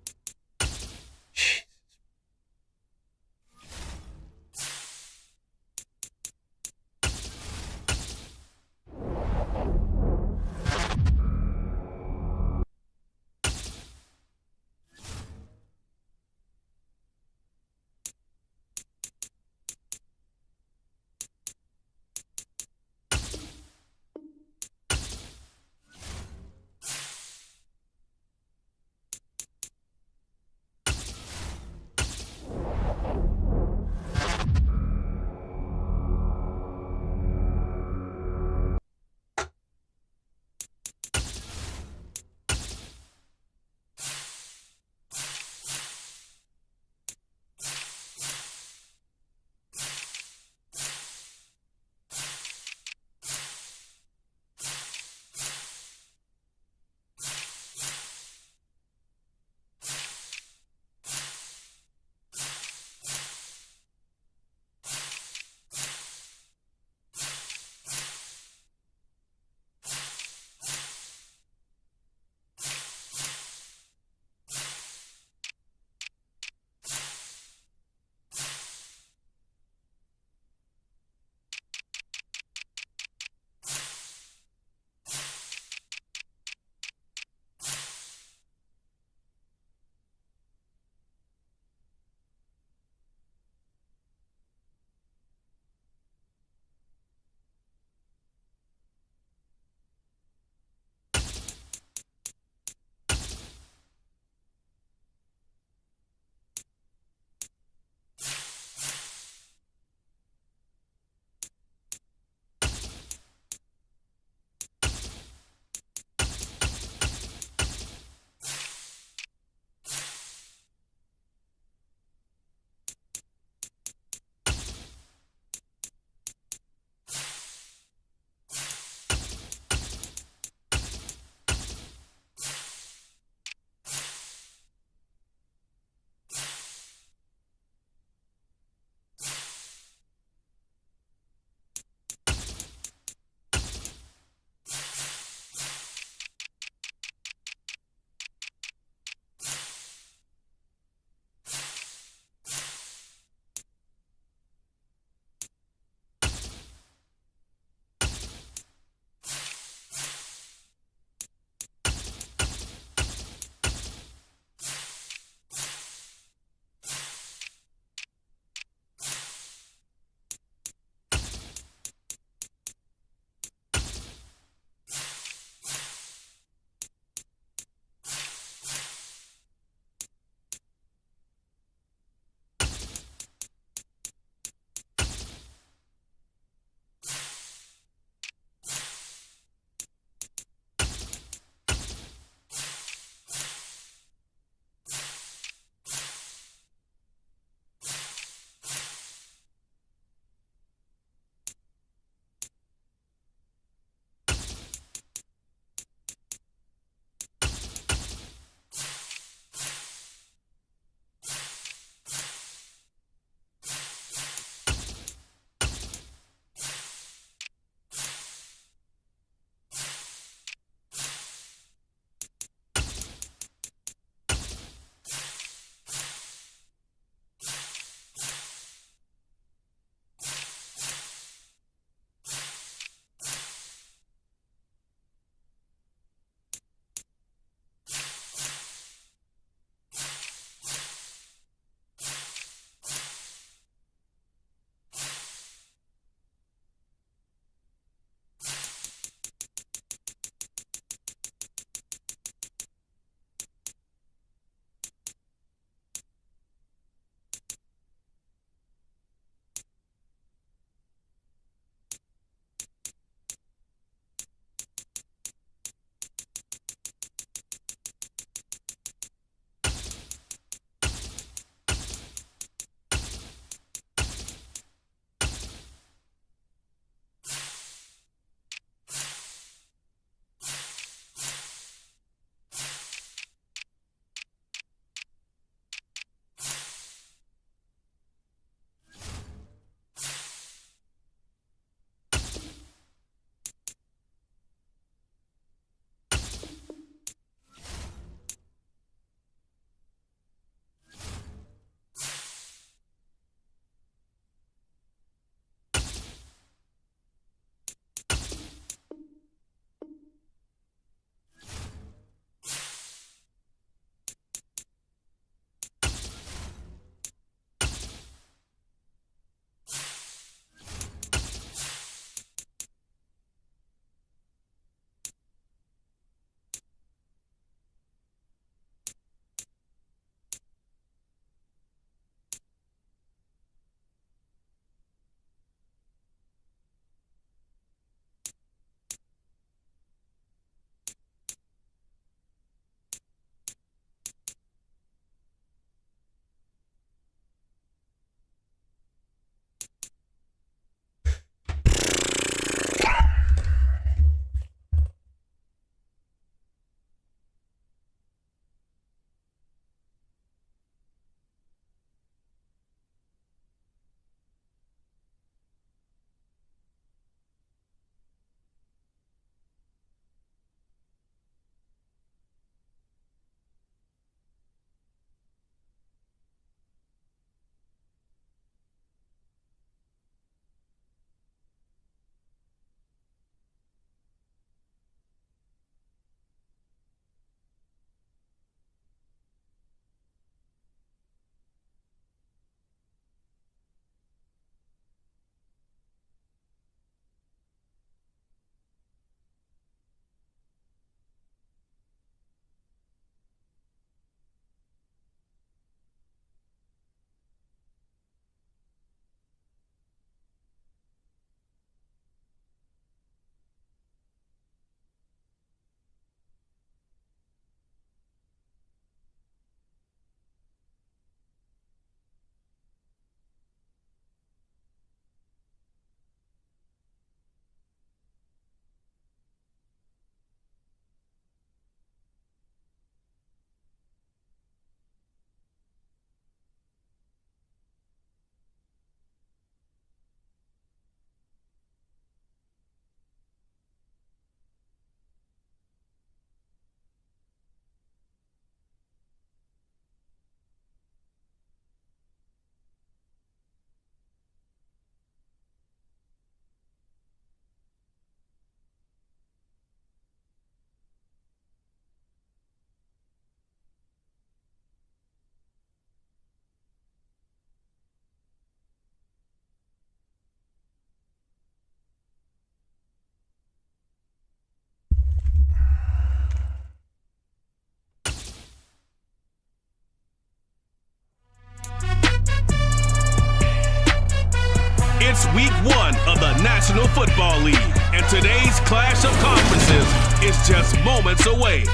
National Football League, and today's clash of conferences is just moments away.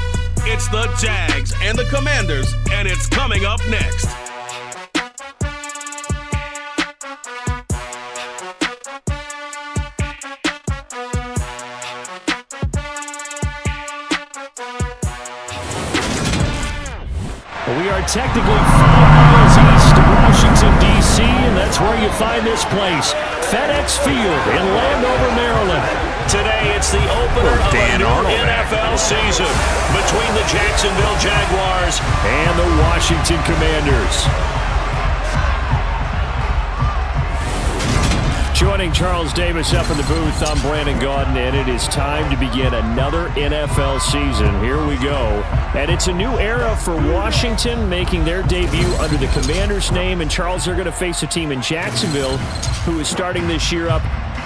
It's the Jags and the Commanders, and it's coming up next. We are technically 5 miles east of Washington, D.C., and that's where you find this place, FedEx Field in Landover, Maryland. Today, it's the opener of a new NFL season between the Jacksonville Jaguars and the Washington Commanders. Joining Charles Davis up in the booth, I'm Brandon Gaudin, and it is time to begin another NFL season. Here we go. And it's a new era for Washington, making their debut under the Commanders' name. And Charles, they're going to face a team in Jacksonville who is starting this year up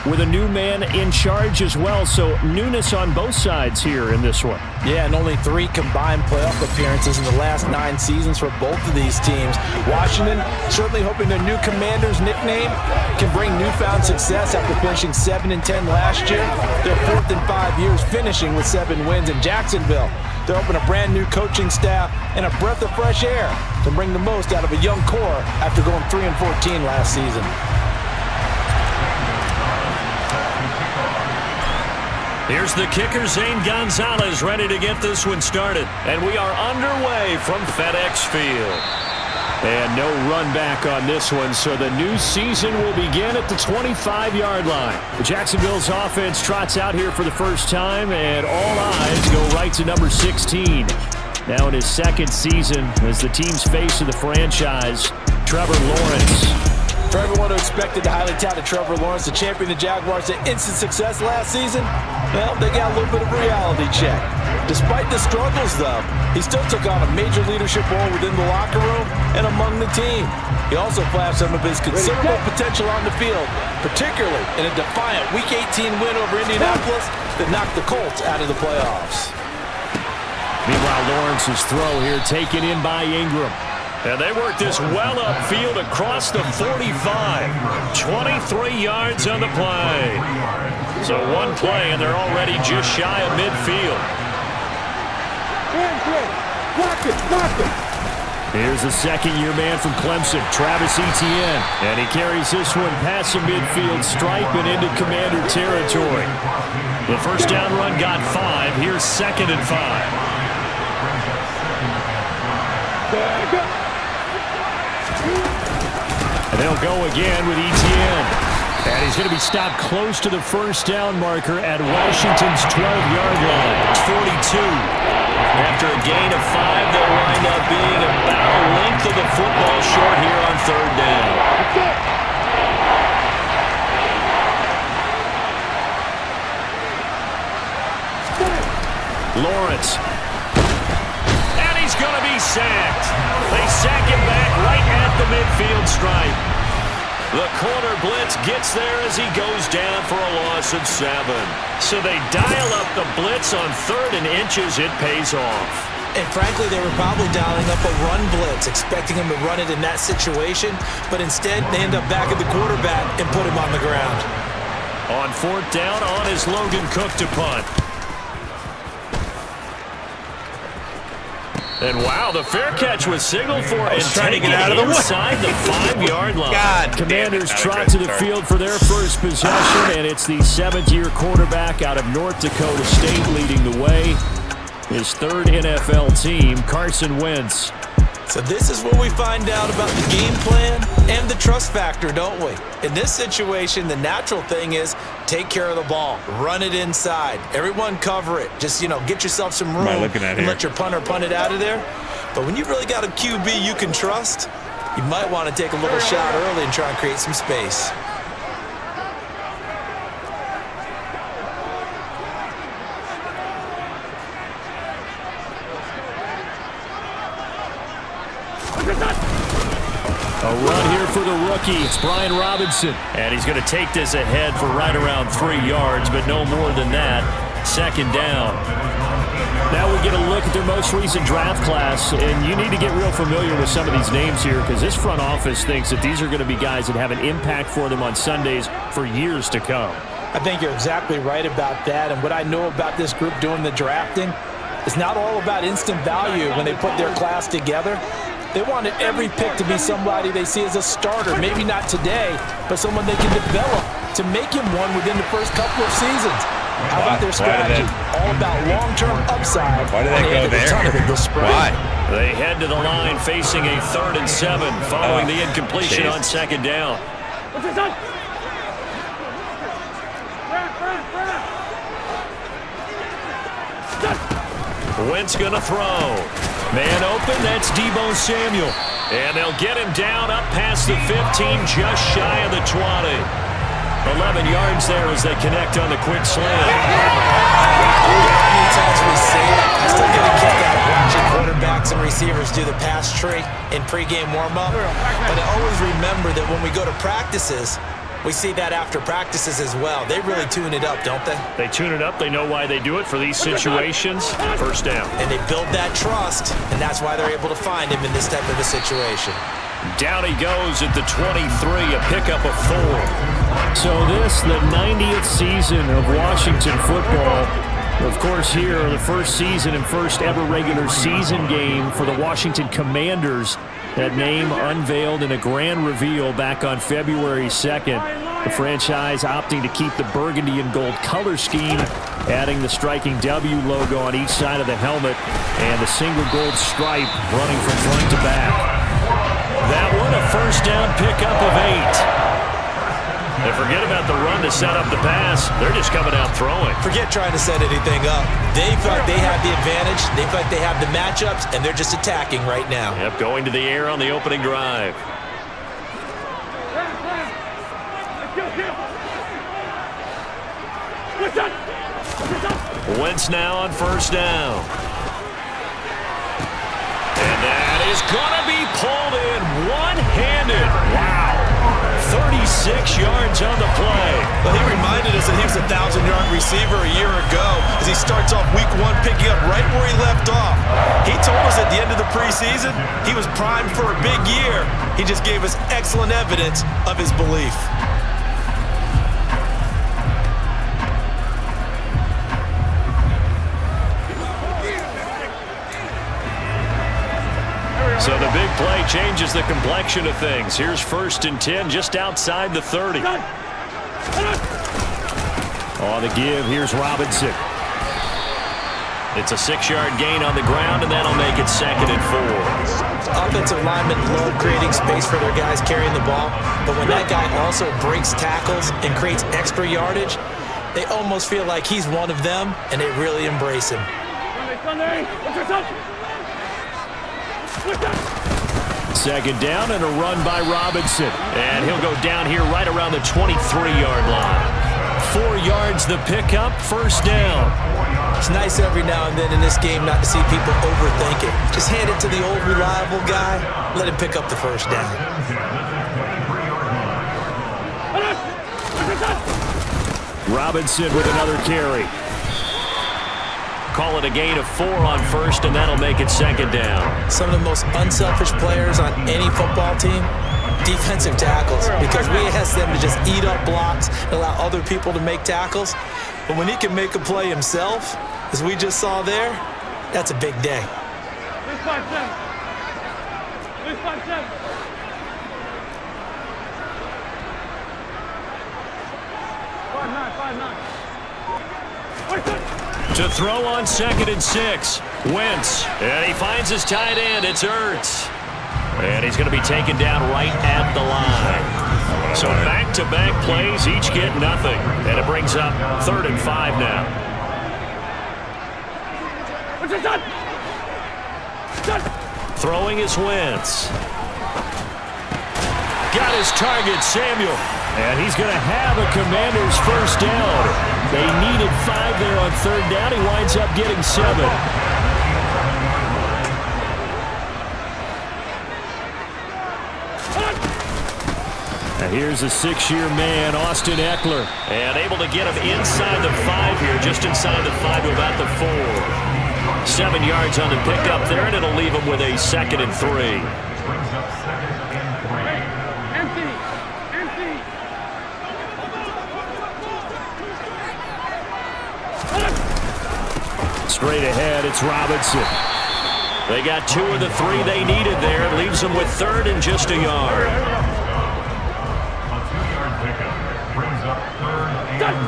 with a new man in charge as well. So newness on both sides here in this one. Yeah, and only 3 combined playoff appearances in the last 9 seasons for both of these teams. Washington certainly hoping their new Commanders nickname can bring newfound success after finishing 7-10 last year. They're 4th in 5 years, finishing with 7 wins. In Jacksonville, they're hoping a brand new coaching staff and a breath of fresh air to bring the most out of a young core after going 3-14 last season. Here's the kicker, Zane Gonzalez, ready to get this one started. And we are underway from FedEx Field. And no run back on this one, so the new season will begin at the 25-yard line. Jacksonville's offense trots out here for the first time, and all eyes go right to number 16. Now in his 2nd season as the team's face of the franchise, Trevor Lawrence. For everyone who expected the highly touted Trevor Lawrence to champion the Jaguars to instant success last season, well, they got a little bit of a reality check. Despite the struggles, though, he still took on a major leadership role within the locker room and among the team. He also flashed some of his considerable potential on the field, particularly in a defiant Week 18 win over Indianapolis that knocked the Colts out of the playoffs. Meanwhile, Lawrence's throw here taken in by Ingram. And they work this well upfield across the 45. 23 yards on the play. So one play, and they're already just shy of midfield. Block it. Here's the second-year man from Clemson, Travis Etienne. And he carries this one past the midfield stripe and into Commander territory. The first down run got 5. Here's 2nd and 5. And they'll go again with Etienne. And he's going to be stopped close to the first down marker at Washington's 12-yard line. It's 42. After a gain of 5, they'll wind up being about a length of the football short here on 3rd down. Lawrence. And he's going to be sacked. They sack him back right at the midfield stripe. The corner blitz gets there as he goes down for a loss of 7. So they dial up the blitz on 3rd and inches. It pays off. And frankly, they were probably dialing up a run blitz, expecting him to run it in that situation. But instead, they end up back at the quarterback and put him on the ground. On 4th down, on is Logan Cook to punt. And wow, the fair catch was signaled for and trying to get out of the way. Inside the 5-yard line. God, Commanders trot to the field for their first possession, and it's the 7th-year quarterback out of North Dakota State leading the way. His 3rd NFL team, Carson Wentz. So this is where we find out about the game plan and the trust factor, don't we? In this situation, the natural thing is take care of the ball. Run it inside. Everyone cover it. Just, get yourself some room and let your punter punt it out of there. But when you really got a QB you can trust, you might want to take a little shot early and try and create some space. A run here for the rookie. It's Brian Robinson. And he's going to take this ahead for right around 3 yards, but no more than that. 2nd down. Now we get a look at their most recent draft class, and you need to get real familiar with some of these names here because this front office thinks that these are going to be guys that have an impact for them on Sundays for years to come. I think you're exactly right about that. And what I know about this group doing the drafting, it's not all about instant value when they put their class together. They wanted every pick to be somebody they see as a starter. Maybe not today, but someone they can develop to make him one within the first couple of seasons. How about their strategy? All about long-term upside. Why did they go there? Why? They head to the line facing a 3rd and 7 following the incompletion on 2nd down. Wentz gonna throw. Man open, that's Deebo Samuel. And they'll get him down up past the 15, just shy of the 20. 11 yards there as they connect on the quick slant. How many times we say it, I still get a kick out of watching quarterbacks and receivers do the pass tree in pregame warm-up. But I always remember that when we go to practices, we see that after practices as well. They really tune it up, don't they? They tune it up. They know why they do it for these situations. First down. And they build that trust, and that's why they're able to find him in this type of a situation. Down he goes at the 23, a pickup of 4. So this, the 90th season of Washington football. Of course, here, the first season and first ever regular season game for the Washington Commanders. That name unveiled in a grand reveal back on February 2nd. The franchise opting to keep the burgundy and gold color scheme, adding the striking W logo on each side of the helmet and the single gold stripe running from front to back. That one, a first down pickup of 8. And forget about the run to set up the pass. They're just coming out throwing. Forget trying to set anything up. They feel like they have the advantage. They feel like they have the matchups, and they're just attacking right now. Yep, going to the air on the opening drive. Wentz now on first down. And that is going to be pulled in one-handed. Wow. 36 yards on the play. Well, he reminded us that he was a 1,000-yard receiver a year ago as he starts off week 1 picking up right where he left off. He told us at the end of the preseason he was primed for a big year. He just gave us excellent evidence of his belief. So the big play changes the complexion of things. Here's 1st and 10 just outside the 30. On the give, here's Robinson. It's a 6-yard gain on the ground, and that'll make it 2nd and 4. Offensive linemen love creating space for their guys carrying the ball, but when that guy also breaks tackles and creates extra yardage, they almost feel like he's one of them, and they really embrace him. 2nd down and a run by Robinson. And he'll go down here right around the 23-yard line. 4 yards the pickup, 1st down. It's nice every now and then in this game not to see people overthink it. Just hand it to the old reliable guy, let him pick up the 1st down. Robinson with another carry. Call it a gain of 4 on 1st, and that'll make it 2nd down. Some of the most unselfish players on any football team, defensive tackles, because we ask them to just eat up blocks and allow other people to make tackles. But when he can make a play himself, as we just saw there, that's a big day. 5-9. To throw on 2nd and 6. Wentz. And he finds his tight end. It's Ertz. And he's going to be taken down right at the line. So back-to-back plays, each get nothing. And it brings up 3rd and 5 now. Throwing is Wentz. Got his target, Samuel. And he's going to have a Commander's 1st down. They needed 5 there on 3rd down. He winds up getting 7. And here's a 6-year man, Austin Eckler. And able to get him inside the 5 here, just inside the 5 to about the 4. 7 yards on the pickup there, and it'll leave him with a 2nd and 3. Straight ahead, it's Robinson. They got 2 of the 3 they needed there. It leaves them with 3rd and just a yard. A 2-yard pickup brings up 3rd and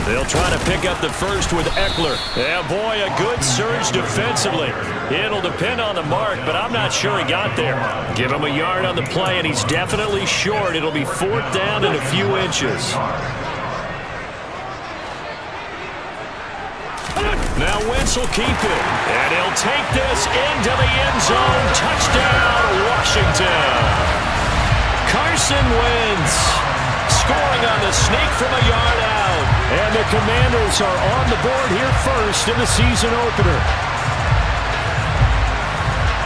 1. They'll try to pick up the first with Eckler. Yeah, boy, a good surge defensively. It'll depend on the mark, but I'm not sure he got there. Give him a yard on the play, and he's definitely short. It'll be 4th down and a few inches. Now Wentz will keep it, and he'll take this into the end zone. Touchdown, Washington. Carson Wentz scoring on the sneak from a yard out. And the Commanders are on the board here first in the season opener.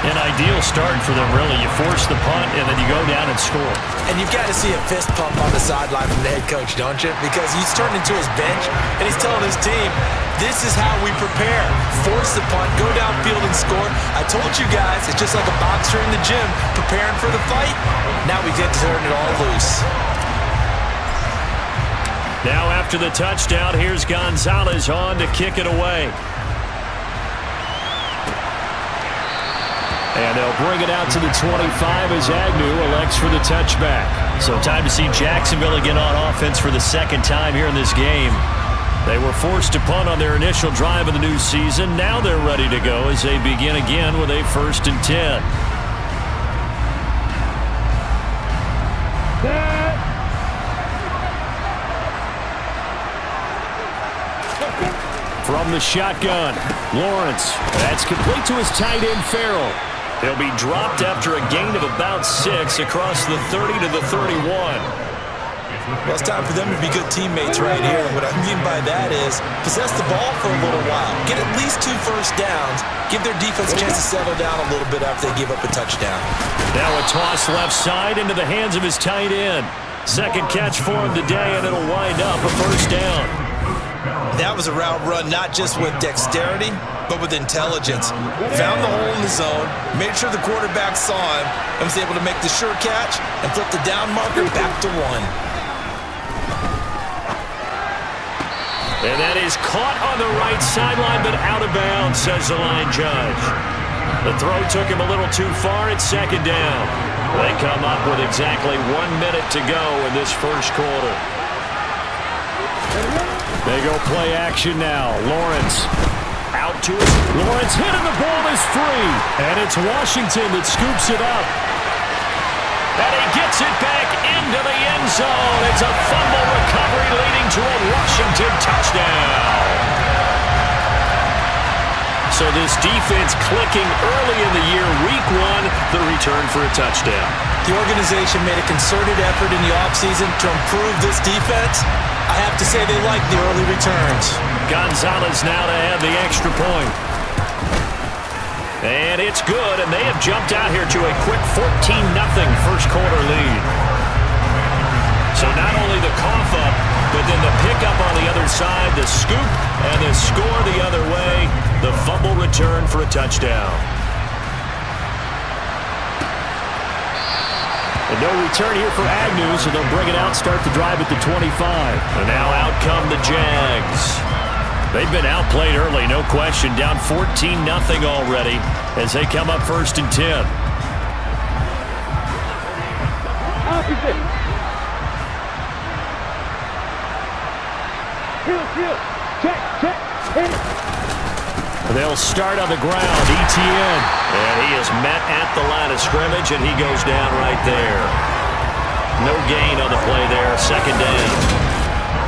An ideal start for them, really. You force the punt, and then you go down and score. And you've got to see a fist pump on the sideline from the head coach, don't you? Because he's turning to his bench, and he's telling his team, this is how we prepare. Force the punt, go downfield and score. I told you guys, it's just like a boxer in the gym preparing for the fight. Now we get to turn it all loose. Now after the touchdown, here's Gonzalez on to kick it away. And they'll bring it out to the 25 as Agnew elects for the touchback. So time to see Jacksonville again on offense for the 2nd time here in this game. They were forced to punt on their initial drive of the new season. Now they're ready to go as they begin again with a 1st and 10. From the shotgun, Lawrence. That's complete to his tight end, Farrell. He'll be dropped after a gain of about 6 across the 30 to the 31. Well, it's time for them to be good teammates right here. What I mean by that is possess the ball for a little while. Get at least 2 first downs. Give their defense a chance to settle down a little bit after they give up a touchdown. Now a toss left side into the hands of his tight end. 2nd catch for him today, and it'll wind up a 1st down. That was a route run not just with dexterity, but with intelligence. Found the hole in the zone, made sure the quarterback saw him, and was able to make the sure catch and flip the down marker back to 1. And that is caught on the right sideline, but out of bounds, says the line judge. The throw took him a little too far. It's 2nd down. They come up with exactly 1 minute to go in this first quarter. They go play action now. Lawrence out to it. Lawrence hit and the ball is free. And it's Washington that scoops it up. And he gets it back into the end zone. It's a fumble recovery leading to a Washington touchdown. So this defense clicking early in the year, week 1, the return for a touchdown. The organization made a concerted effort in the offseason to improve this defense. I have to say they like the early returns. Gonzalez now to add the extra point. And it's good, and they have jumped out here to a quick 14-0 first quarter lead. So not only the cough up, but then the pickup on the other side, the scoop, and the score the other way, the fumble return for a touchdown. And no return here for Agnew, so they'll bring it out, start the drive at the 25. And now out come the Jags. They've been outplayed early, no question. Down 14-0 already as they come up 1st and 10. They'll start on the ground. Etienne. And he is met at the line of scrimmage, and he goes down right there. No gain on the play there. 2nd down.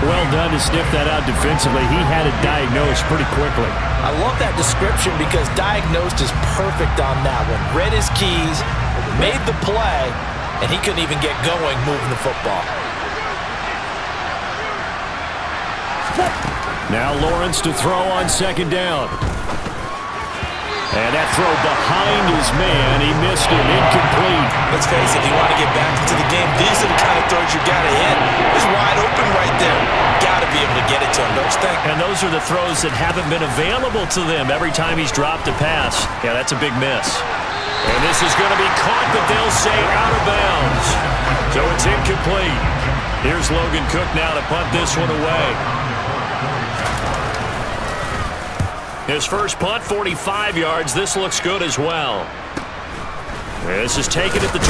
Well done to sniff that out defensively. He had it diagnosed pretty quickly. I love that description because diagnosed is perfect on that one. Read his keys, made the play, and he couldn't even get going moving the football. Now Lawrence to throw on 2nd down. And that throw behind his man, he missed it, incomplete. Let's face it, if you want to get back into the game, these are the kind of throws you got to hit. He's wide open right there. Got to be able to get it to him, don't you think? And those are the throws that haven't been available to them every time he's dropped a pass. Yeah, that's a big miss. And this is going to be caught, but they'll say out of bounds. So it's incomplete. Here's Logan Cook now to punt this one away. His first punt, 45 yards. This looks good as well. This is taken at the 23.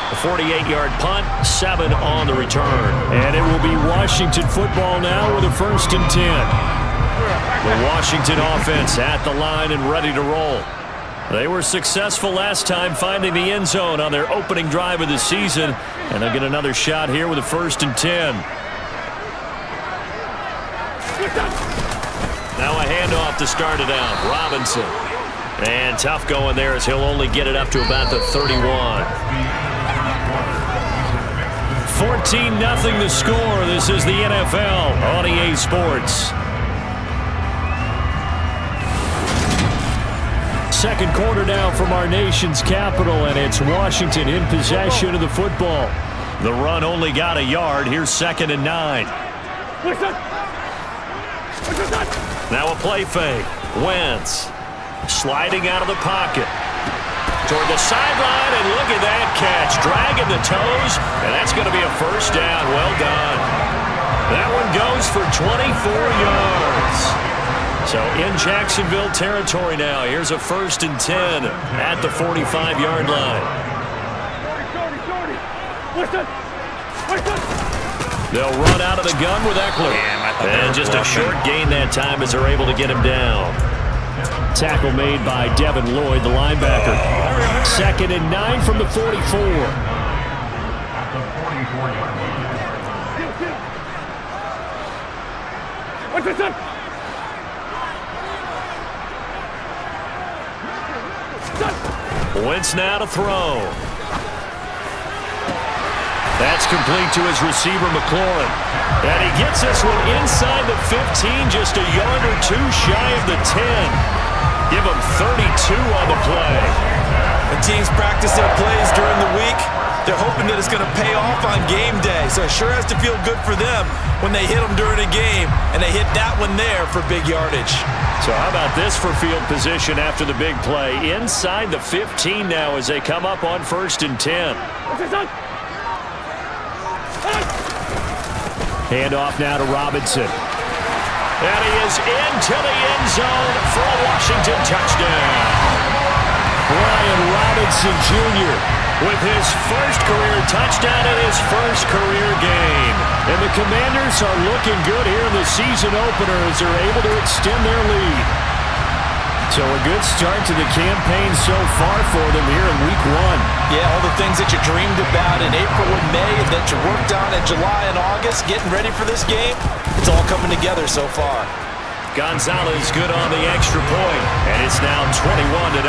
A 48-yard punt, 7 on the return. And it will be Washington football now with a 1st and 10. The Washington offense at the line and ready to roll. They were successful last time finding the end zone on their opening drive of the season, and they'll get another shot here with a 1st and 10. Now a handoff to start it out. Robinson. And tough going there as he'll only get it up to about the 31. 14-0 the score. This is the NFL on EA Sports. Second quarter now from our nation's capital, and it's Washington in possession of the football. The run only got a yard. Here's 2nd and 9. Now a play fake. Wentz sliding out of the pocket toward the sideline, and look at that catch. Dragging the toes, and that's going to be a 1st down. Well done. That one goes for 24 yards. So in Jacksonville territory now. Here's a 1st and 10 at the 45-yard line. They'll run out of the gun with Eckler. And just a short gain that time as they're able to get him down. Tackle made by Devin Lloyd, the linebacker. 2nd and 9 from the 44. Wentz now to throw. That's complete to his receiver, McLaurin. And he gets this one inside the 15, just a yard or 2 shy of the 10. Give him 32 on the play. When teams practice their plays during the week, they're hoping that it's going to pay off on game day. So it sure has to feel good for them when they hit them during a game, and they hit that one there for big yardage. So how about this for field position after the big play? Inside the 15 now as they come up on 1st and 10. Handoff now to Robinson. And he is into the end zone for a Washington touchdown. Brian Robinson Jr. with his first career touchdown in his first career game. And the Commanders are looking good here in the season opener as they're able to extend their lead. So a good start to the campaign so far for them here in Week 1. Yeah, all the things that you dreamed about in April and May and that you worked on in July and August, getting ready for this game, it's all coming together so far. Gonzalez good on the extra point, and it's now 21-0.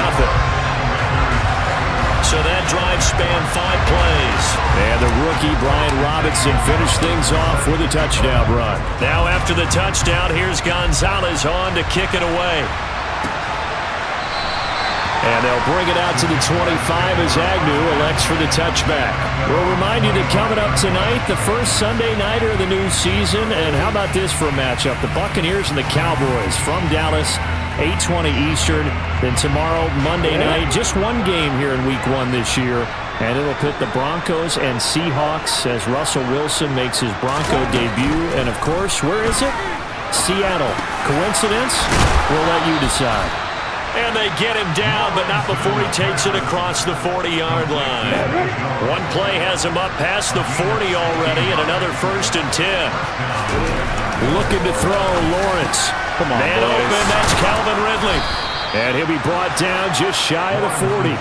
So that drive spanned 5 plays. And the rookie, Brian Robinson, finished things off with a touchdown run. Now after the touchdown, here's Gonzalez on to kick it away. And they'll bring it out to the 25 as Agnew elects for the touchback. We'll remind you that coming up tonight, the first Sunday nighter of the new season. And how about this for a matchup? The Buccaneers and the Cowboys from Dallas, 8:20 Eastern. Then tomorrow, Monday night, just one game here in Week 1 this year. And it'll pit the Broncos and Seahawks as Russell Wilson makes his Bronco debut. And, of course, where is it? Seattle. Coincidence? We'll let you decide. And they get him down, but not before he takes it across the 40-yard line. One play has him up past the 40 already, and another 1st and 10. Looking to throw, Lawrence. Come on, man boys. Open, that's Calvin Ridley. And he'll be brought down just shy of the 40.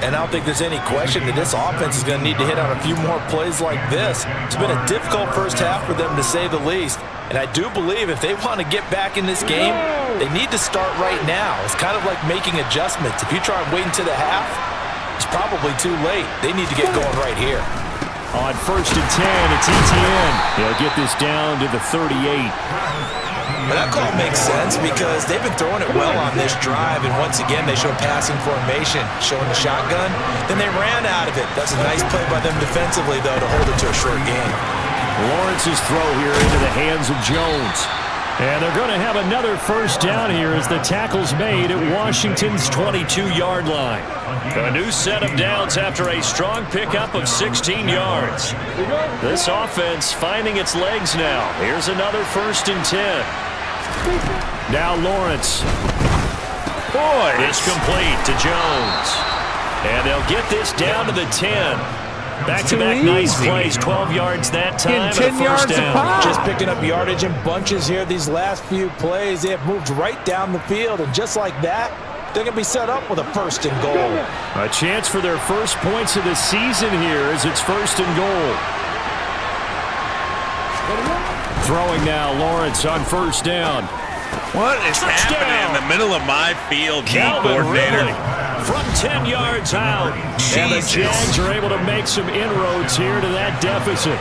And I don't think there's any question that this offense is going to need to hit on a few more plays like this. It's been a difficult first half for them, to say the least. And I do believe if they want to get back in this game, they need to start right now. It's kind of like making adjustments. If you try and wait until the half, it's probably too late. They need to get going right here. On 1st and 10, it's Etienne. He'll get this down to the 38. But that call makes sense because they've been throwing it well on this drive, and once again they show passing formation, showing the shotgun. Then they ran out of it. That's a nice play by them defensively, though, to hold it to a short game. Lawrence's throw here into the hands of Jones. And they're going to have another first down here as the tackle's made at Washington's 22-yard line. A new set of downs after a strong pickup of 16 yards. This offense finding its legs now. Here's another 1st and 10. Now Lawrence. It's complete to Jones. And they'll get this down to the 10. Back-to-back nice plays, 12 yards that time, and a 10 first yards down. Just picking up yardage in bunches here these last few plays. They have moved right down the field, and just like that, they're going to be set up with a 1st and goal. A chance for their first points of the season here as it's 1st and goal. Throwing now, Lawrence on 1st down. What is happening in the middle of my field, coordinator? Ridley from 10 yards out. And the Jags are able to make some inroads here to that deficit.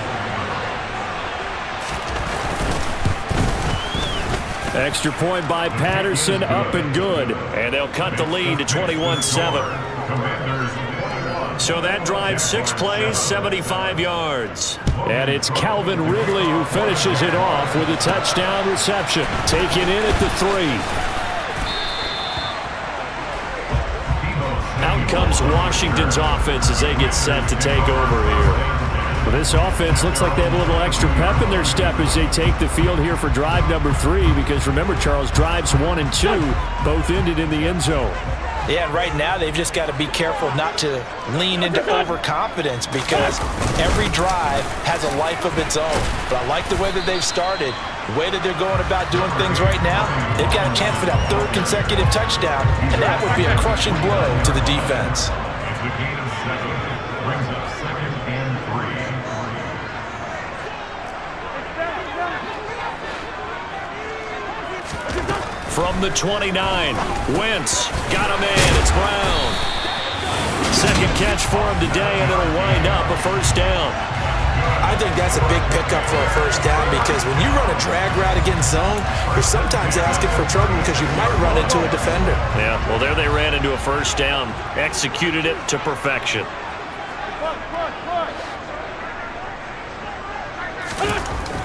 Extra point by Patterson, up and good. And they'll cut the lead to 21-7. So that drives 6 plays, 75 yards. And it's Calvin Ridley who finishes it off with a touchdown reception. Taken in at the 3. Out comes Washington's offense as they get set to take over here. Well, this offense looks like they have a little extra pep in their step as they take the field here for drive number 3, because remember, Charles, drives 1 and 2 both ended in the end zone. Yeah, and right now they've just got to be careful not to lean into overconfidence, because every drive has a life of its own. But I like the way that they've started, the way that they're going about doing things right now. They've got a chance for that 3rd consecutive touchdown, and that would be a crushing blow to the defense. As the gain of 7 brings up 2nd and 3. From the 29, Wentz got a man. It's Brown. 2nd catch for him today, and it'll wind up a 1st down. I think that's a big pickup for a 1st down, because when you run a drag route against zone, you're sometimes asking for trouble because you might run into a defender. Yeah, well, there they ran into a 1st down. Executed it to perfection.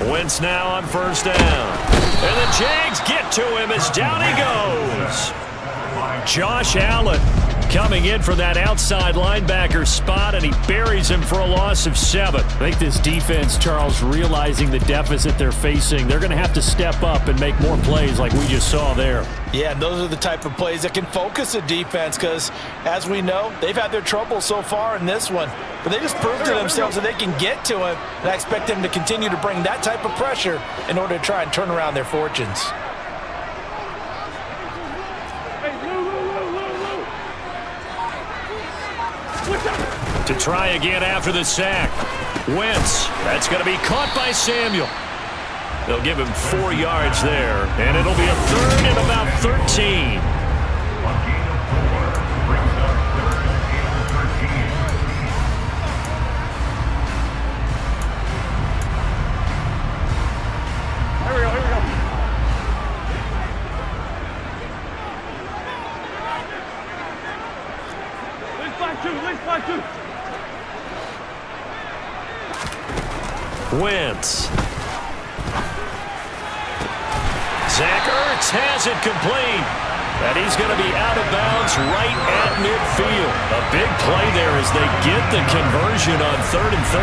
Wentz now on 1st down. And the Jags get to him as down he goes. Josh Allen coming in from that outside linebacker spot, and he buries him for a loss of 7. I think this defense, Charles, realizing the deficit they're facing, they're going to have to step up and make more plays like we just saw there. Yeah, and those are the type of plays that can focus a defense, because, as we know, they've had their trouble so far in this one. But they just proved to themselves that they can get to him, and I expect them to continue to bring that type of pressure in order to try and turn around their fortunes. To try again after the sack. Wentz, that's going to be caught by Samuel. They'll give him 4 yards there, and it'll be a 3rd and about 13. Wentz. Zach Ertz has it complete. And he's going to be out of bounds right at midfield. A big play there as they get the conversion on 3rd and 13.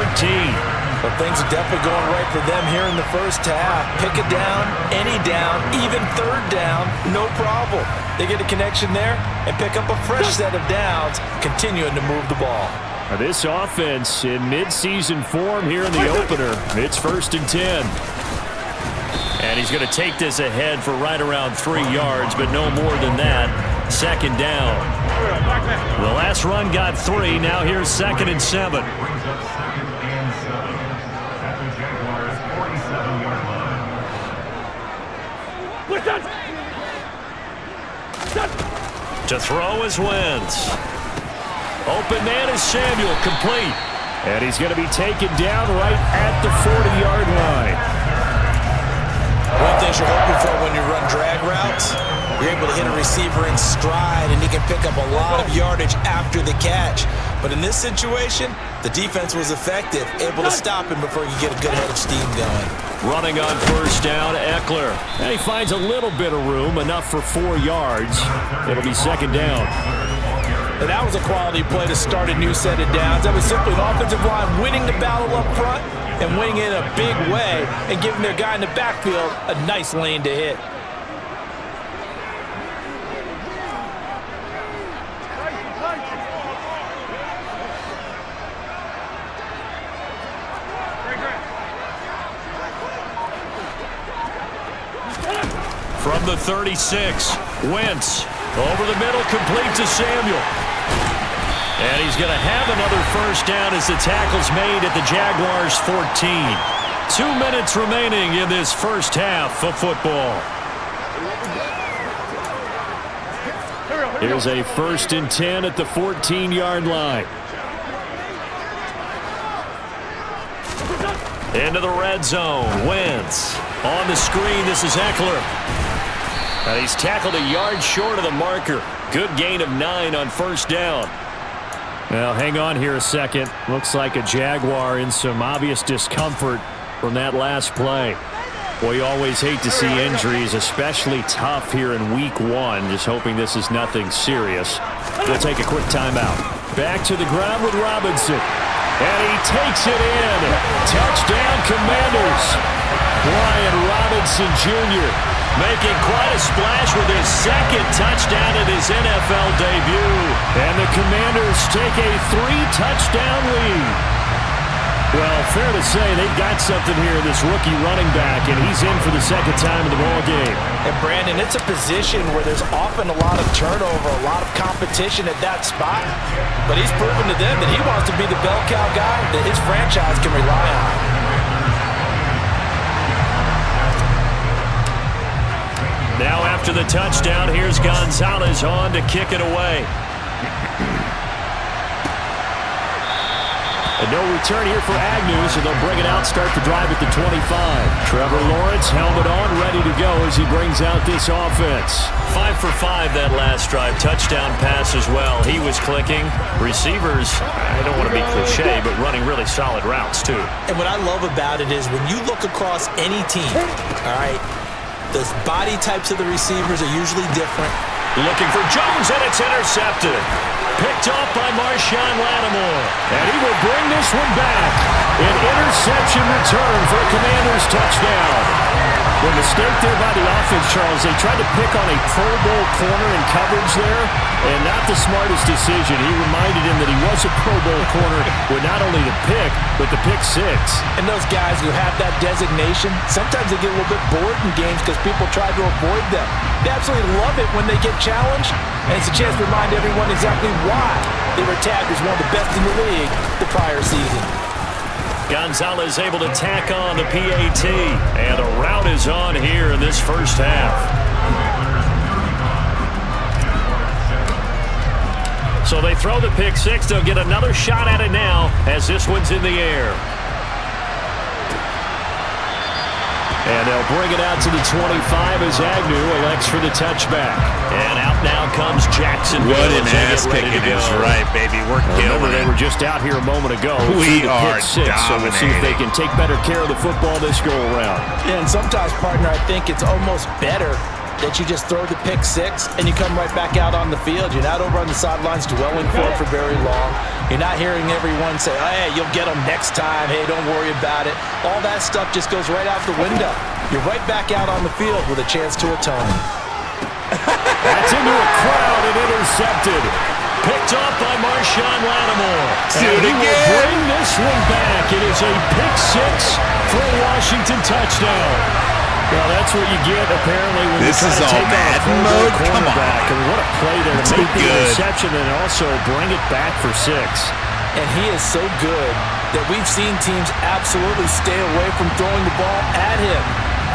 Well, things are definitely going right for them here in the 1st half. Pick a down, any down, even 3rd down, no problem. They get a connection there and pick up a fresh set of downs, continuing to move the ball. Now this offense in midseason form here in the opener. It's 1st and 10. And he's going to take this ahead for right around 3 yards, but no more than that. 2nd down. The last run got 3. Now here's 2nd and 7. Brings up 2nd and 7 at the Jaguars' 47-yard line. To throw is Wentz. Open man is Samuel, complete. And he's going to be taken down right at the 40-yard line. One thing you're hoping for when you run drag routes, you're able to hit a receiver in stride, and he can pick up a lot of yardage after the catch. But in this situation, the defense was effective, able to stop him before you get a good head of steam going. Running on first down, Eckler. And he finds a little bit of room, enough for 4 yards. It'll be second down. And that was a quality play to start a new set of downs. That was simply an offensive line winning the battle up front and winning it in a big way and giving their guy in the backfield a nice lane to hit. From the 36, Wentz over the middle, complete to Samuel. And he's going to have another first down as the tackle's made at the Jaguars' 14. 2 minutes remaining in this first half of football. Here's a 1st and 10 at the 14-yard line. Into the red zone, Wentz. On the screen, this is Eckler. And he's tackled a yard short of the marker. Good gain of 9 on first down. Well, hang on here a second. Looks like a Jaguar in some obvious discomfort from that last play. Well, you always hate to see injuries, especially tough here in week 1. Just hoping this is nothing serious. We'll take a quick timeout. Back to the ground with Robinson. And he takes it in. Touchdown, Commanders. Brian Robinson Jr. making quite a splash with his 2nd touchdown in his NFL debut. And the Commanders take a 3-touchdown lead. Well, fair to say they've got something here, this rookie running back, and he's in for the 2nd time in the ballgame. And Brandon, it's a position where there's often a lot of turnover, a lot of competition at that spot. But he's proven to them that he wants to be the bell cow guy that his franchise can rely on. Now after the touchdown, here's Gonzalez on to kick it away. And no return here for Agnew, so they'll bring it out, start the drive at the 25. Trevor Lawrence, helmet on, ready to go as he brings out this offense. 5 for 5 that last drive. Touchdown pass as well. He was clicking. Receivers, I don't want to be cliche, but running really solid routes too. And what I love about it is when you look across any team, all right, the body types of the receivers are usually different. Looking for Jones, and it's intercepted. Picked off by Marshawn Lattimore. And he will bring this one back. An interception return for a Commanders touchdown. The mistake there by the offense, Charles, they tried to pick on a Pro Bowl corner in coverage there, and not the smartest decision. He reminded him that he was a Pro Bowl corner with not only the pick, but the pick 6. And those guys who have that designation, sometimes they get a little bit bored in games because people try to avoid them. They absolutely love it when they get challenged, and it's a chance to remind everyone exactly why they were tagged as one of the best in the league the prior season. Gonzalez able to tack on the PAT, and a route is on here in this first half. So they throw the pick 6. They'll get another shot at it now as this one's in the air. And they'll bring it out to the 25 as Agnew elects for the touchback. And out now comes Jackson. What an ass kicking is right, baby. We're killing They it. were just out here a moment ago. We are pick 6, so we'll see if they can take better care of the football this go around. Yeah, and sometimes, partner, I think it's almost better that you just throw the pick 6 and you come right back out on the field. You're not over on the sidelines dwelling for it for very long. You're not hearing everyone say, oh, hey, you'll get them next time. Hey, don't worry about it. All that stuff just goes right out the window. You're right back out on the field with a chance to atone. That's into a crowd and intercepted. Picked off by Marshawn Lattimore. Do it again. Will bring this one back. It is a pick 6 for a Washington touchdown. Well, that's what you get, apparently, when this you try is to all take Madden on a mode. Come on. cornerback. And what a play there to make the interception and also bring it back for 6. And he is so good that we've seen teams absolutely stay away from throwing the ball at him.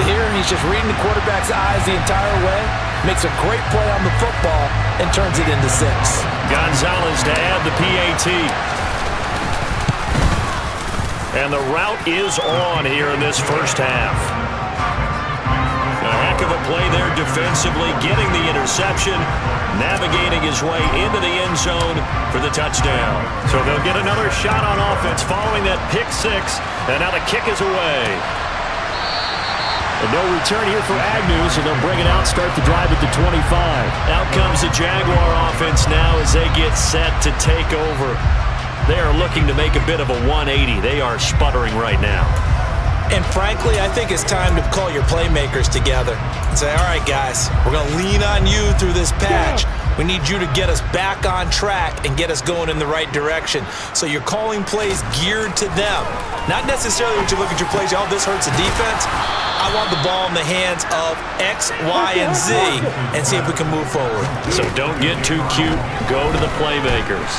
Here, he's just reading the quarterback's eyes the entire way, makes a great play on the football, and turns it into 6. Gonzalez to add the PAT. And the route is on here in this first half. A heck of a play there defensively, getting the interception, navigating his way into the end zone for the touchdown. So they'll get another shot on offense following that pick 6, and now the kick is away. And no return here for Agnew, so they'll bring it out, start the drive at the 25. Out comes the Jaguar offense now as they get set to take over. They are looking to make a bit of a 180. They are sputtering right now. And frankly, I think it's time to call your playmakers together and say, all right, guys, we're going to lean on you through this patch. We need you to get us back on track and get us going in the right direction. So you're calling plays geared to them. Not necessarily when you look at your plays, oh, this hurts the defense. I want the ball in the hands of X, Y, and Z and see if we can move forward. So don't get too cute. Go to the playmakers.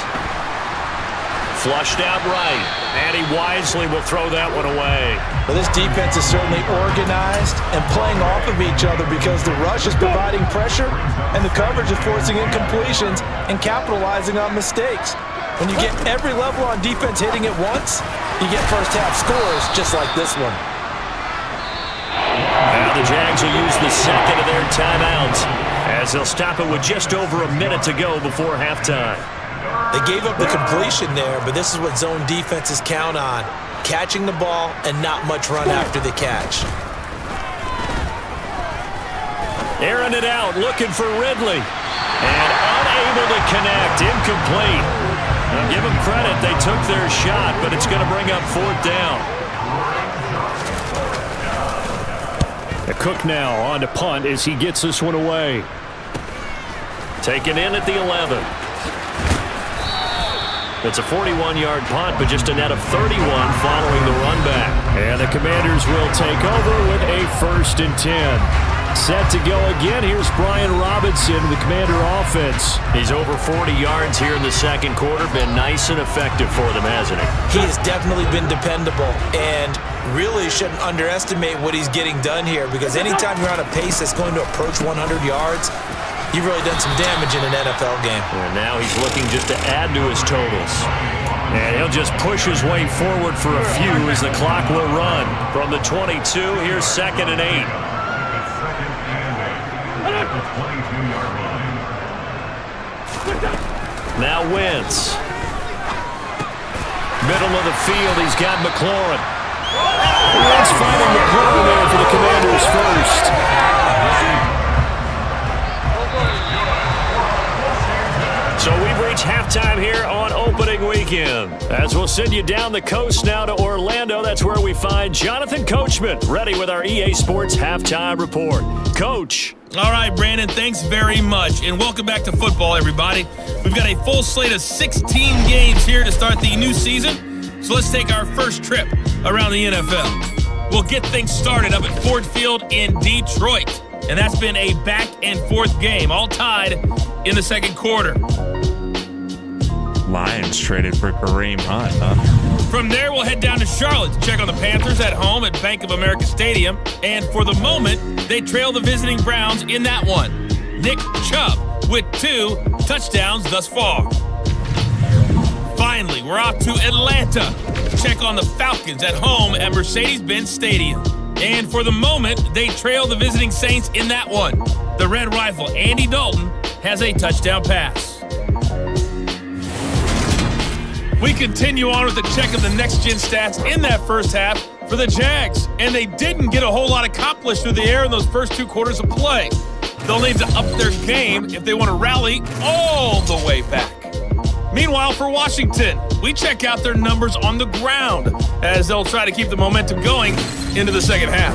Flushed out right, and he wisely will throw that one away. But this defense is certainly organized and playing off of each other because the rush is providing pressure and the coverage is forcing incompletions and capitalizing on mistakes. When you get every level on defense hitting at once, you get first half scores just like this one. Now the Jags will use the second of their timeouts as they'll stop it with just over a minute to go before halftime. They gave up the completion there, but this is what zone defenses count on. Catching the ball and not much run after the catch. Airing it out, looking for Ridley. And unable to connect, incomplete. Now give them credit, they took their shot, but it's going to bring up fourth down. The Cook now on to punt as he gets this one away. Taken in at the 11. It's a 41-yard punt, but just a net of 31 following the run back. And the Commanders will take over with a 1st and 10. Set to go again. Here's Brian Robinson, the Commander offense. He's over 40 yards here in the second quarter. Been nice and effective for them, hasn't he? He has definitely been dependable and really shouldn't underestimate what he's getting done here because anytime you're on a pace that's going to approach 100 yards, you've really done some damage in an NFL game. And now he's looking just to add to his totals. And he'll just push his way forward for a few as the clock will run. From the 22, here's 2nd and 8. Now Wentz. Middle of the field, he's got McLaurin. Wentz finding McLaurin there for the Commanders first. So we've reached halftime here on opening weekend. As we'll send you down the coast now to Orlando, that's where we find Jonathan Coachman, ready with our EA Sports Halftime Report. Coach. All right, Brandon, thanks very much. And welcome back to football, everybody. We've got a full slate of 16 games here to start the new season. So let's take our first trip around the NFL. We'll get things started up at Ford Field in Detroit. And that's been a back-and-forth game, all tied in the second quarter. Lions traded for Kareem Hunt, huh? From there, we'll head down to Charlotte to check on the Panthers at home at Bank of America Stadium. And for the moment, they trail the visiting Browns in that one. Nick Chubb with 2 touchdowns thus far. Finally, we're off to Atlanta to check on the Falcons at home at Mercedes-Benz Stadium. And for the moment, they trail the visiting Saints in that one. The Red Rifle, Andy Dalton, has a touchdown pass. We continue on with the check of the next-gen stats in that first half for the Jags. And they didn't get a whole lot accomplished through the air in those first 2 quarters of play. They'll need to up their game if they want to rally all the way back. Meanwhile, for Washington, we check out their numbers on the ground as they'll try to keep the momentum going into the second half.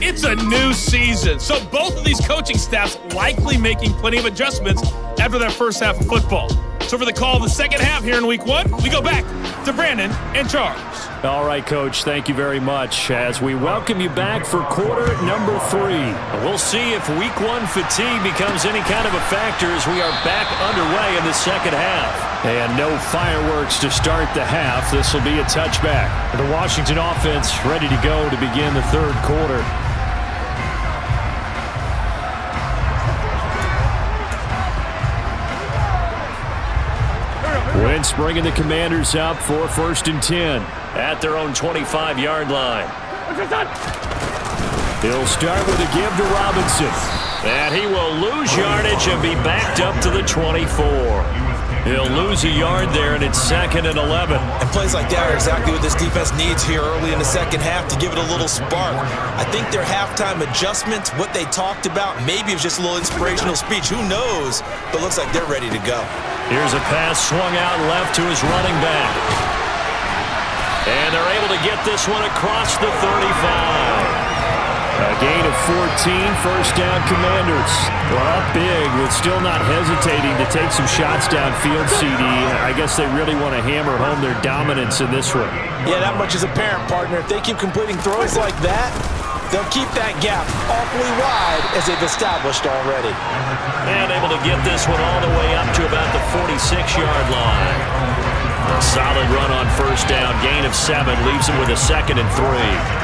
It's a new season, so both of these coaching staffs likely making plenty of adjustments after that first half of football. So for the call of the second half here in Week 1, we go back to Brandon and Charles. All right, Coach, thank you very much as we welcome you back for quarter number 3. We'll see if Week 1 fatigue becomes any kind of a factor as we are back underway in the second half. And no fireworks to start the half. This will be a touchback. The Washington offense ready to go to begin the third quarter. Wentz bringing the Commanders up for 1st and 10 at their own 25-yard line. He'll start with a give to Robinson. And he will lose yardage and be backed up to the 24. He'll lose a yard there, and it's 2nd and 11. And plays like that are exactly what this defense needs here early in the second half to give it a little spark. I think their halftime adjustments, what they talked about, maybe it was just a little inspirational speech. Who knows? But looks like they're ready to go. Here's a pass swung out left to his running back. And they're able to get this one across the 35. A gain of 14, first down Commanders. Well, up big with still not hesitating to take some shots downfield, CD. I guess they really want to hammer home their dominance in this one. Yeah, that much is apparent, partner. If they keep completing throws like that, they'll keep that gap awfully wide as they've established already. And able to get this one all the way up to about the 46-yard line. A solid run on first down, gain of 7, leaves him with a 2nd and 3.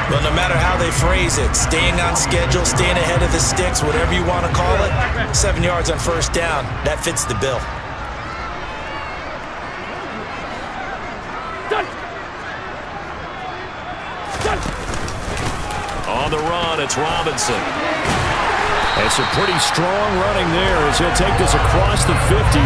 Well, no matter how they phrase it, staying on schedule, staying ahead of the sticks, whatever you want to call it, 7 yards on first down, that fits the bill. On the run, it's Robinson. It's a pretty strong running there as he'll take this across the 50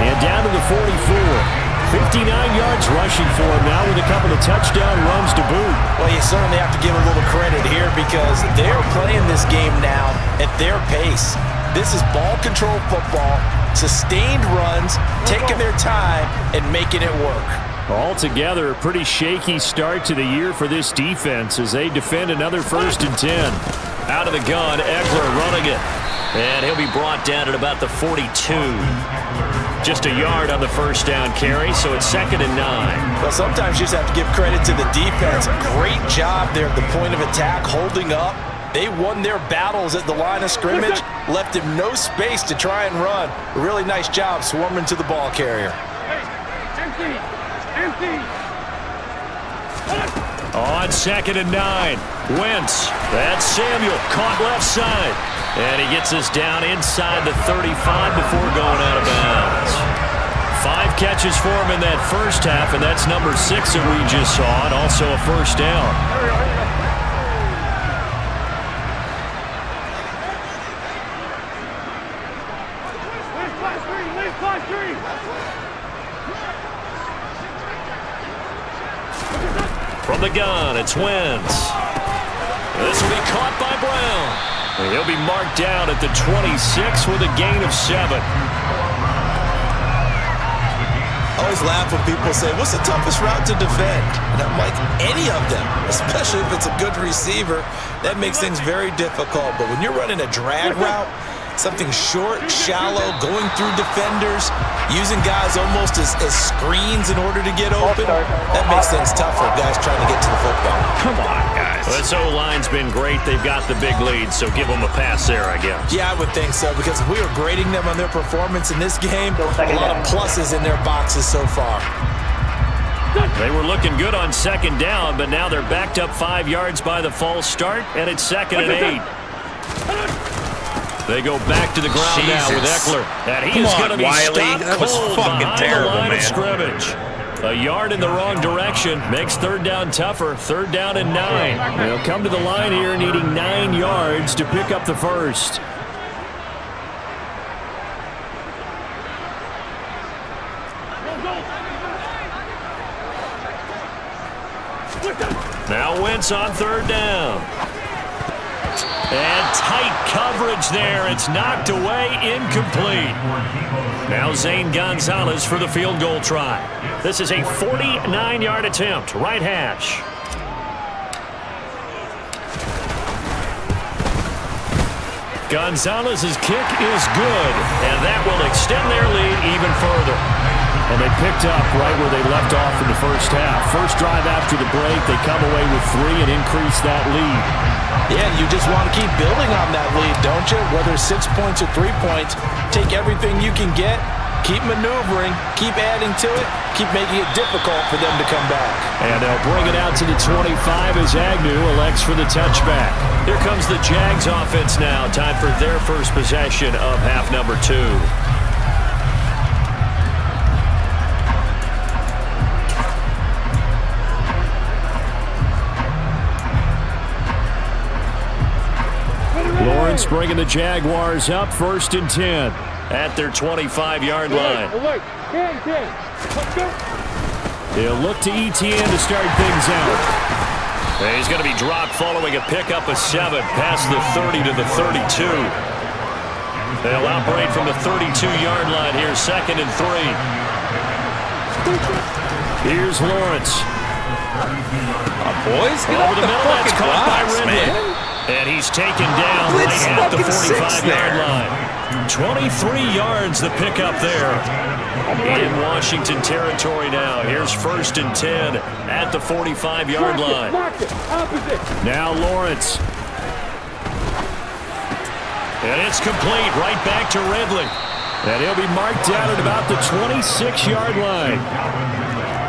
and down to the 44. 59 yards rushing for him now with a couple of touchdown runs to boot. Well, you certainly have to give a little credit here because they're playing this game now at their pace. This is ball control football, sustained runs, taking their time and making it work. Altogether, a pretty shaky start to the year for this defense as they defend another 1st and 10. Out of the gun, Eckler running it. And he'll be brought down at about the 42. Just a yard on the first down carry, so it's 2nd and 9. Well, sometimes you just have to give credit to the defense. Great job there at the point of attack, holding up. They won their battles at the line of scrimmage, left him no space to try and run. A really nice job swarming to the ball carrier. Empty. On 2nd and 9, Wentz. That's Samuel, caught left side. And he gets us down inside the 35 before going out of bounds. 5 catches for him in that first half, and that's number 6 that we just saw, and also a first down. From the gun, it's Wentz. This will be caught by Brown. And he'll be marked down at the 26 with a gain of 7. I always laugh when people say, what's the toughest route to defend? And I'm like, any of them, especially if it's a good receiver. That makes things very difficult. But when you're running a drag route, something short, shallow, going through defenders, using guys almost as screens in order to get open, that makes things tough for guys trying to get to the football. Come on, guys. Well, this O-line's been great. They've got the big lead, so give them a pass there, I guess. Yeah, I would think so, because if we were grading them on their performance in this game, a lot of pluses in their boxes so far. They were looking good on 2nd down, but now they're backed up 5 yards by the false start, and it's 2nd and 8. They go back to the ground now with Eckler. And he is going to be stopped that was cold fucking behind terrible, the line man. of scrimmage. A yard in the wrong direction makes 3rd down tougher. 3rd down and 9. They'll come to the line here needing 9 yards to pick up the first. Now Wentz on 3rd down. And tight coverage there. It's knocked away, incomplete. Now Zane Gonzalez for the field goal try. This is a 49-yard attempt, right hash. Gonzalez's kick is good, and that will extend their lead even further. And they picked up right where they left off in the first half. First drive after the break, they come away with 3 and increase that lead. Yeah, you just want to keep building on that lead, don't you? Whether it's 6 points or 3 points, take everything you can get, keep maneuvering, keep adding to it, keep making it difficult for them to come back. And they'll bring it out to the 25 as Agnew elects for the touchback. Here comes the Jags offense now. Time for their first possession of half number 2. Lawrence bringing the Jaguars up 1st and 10 at their 25-yard line. He'll look to ETN to start things out. And he's going to be dropped following a pickup of 7 past the 30 to the 32. They'll operate from the 32-yard line here, 2nd and 3. Here's Lawrence. Boys, get Over off the middle, that's caught by blocks, Ridley. man. And he's taken down Blitz right at the fucking 45-yard line. 23 yards the pickup there. In Washington territory now. Here's 1st and 10 at the 45-yard line. Now Lawrence. And it's complete right back to Ridley. And he'll be marked down at about the 26-yard line.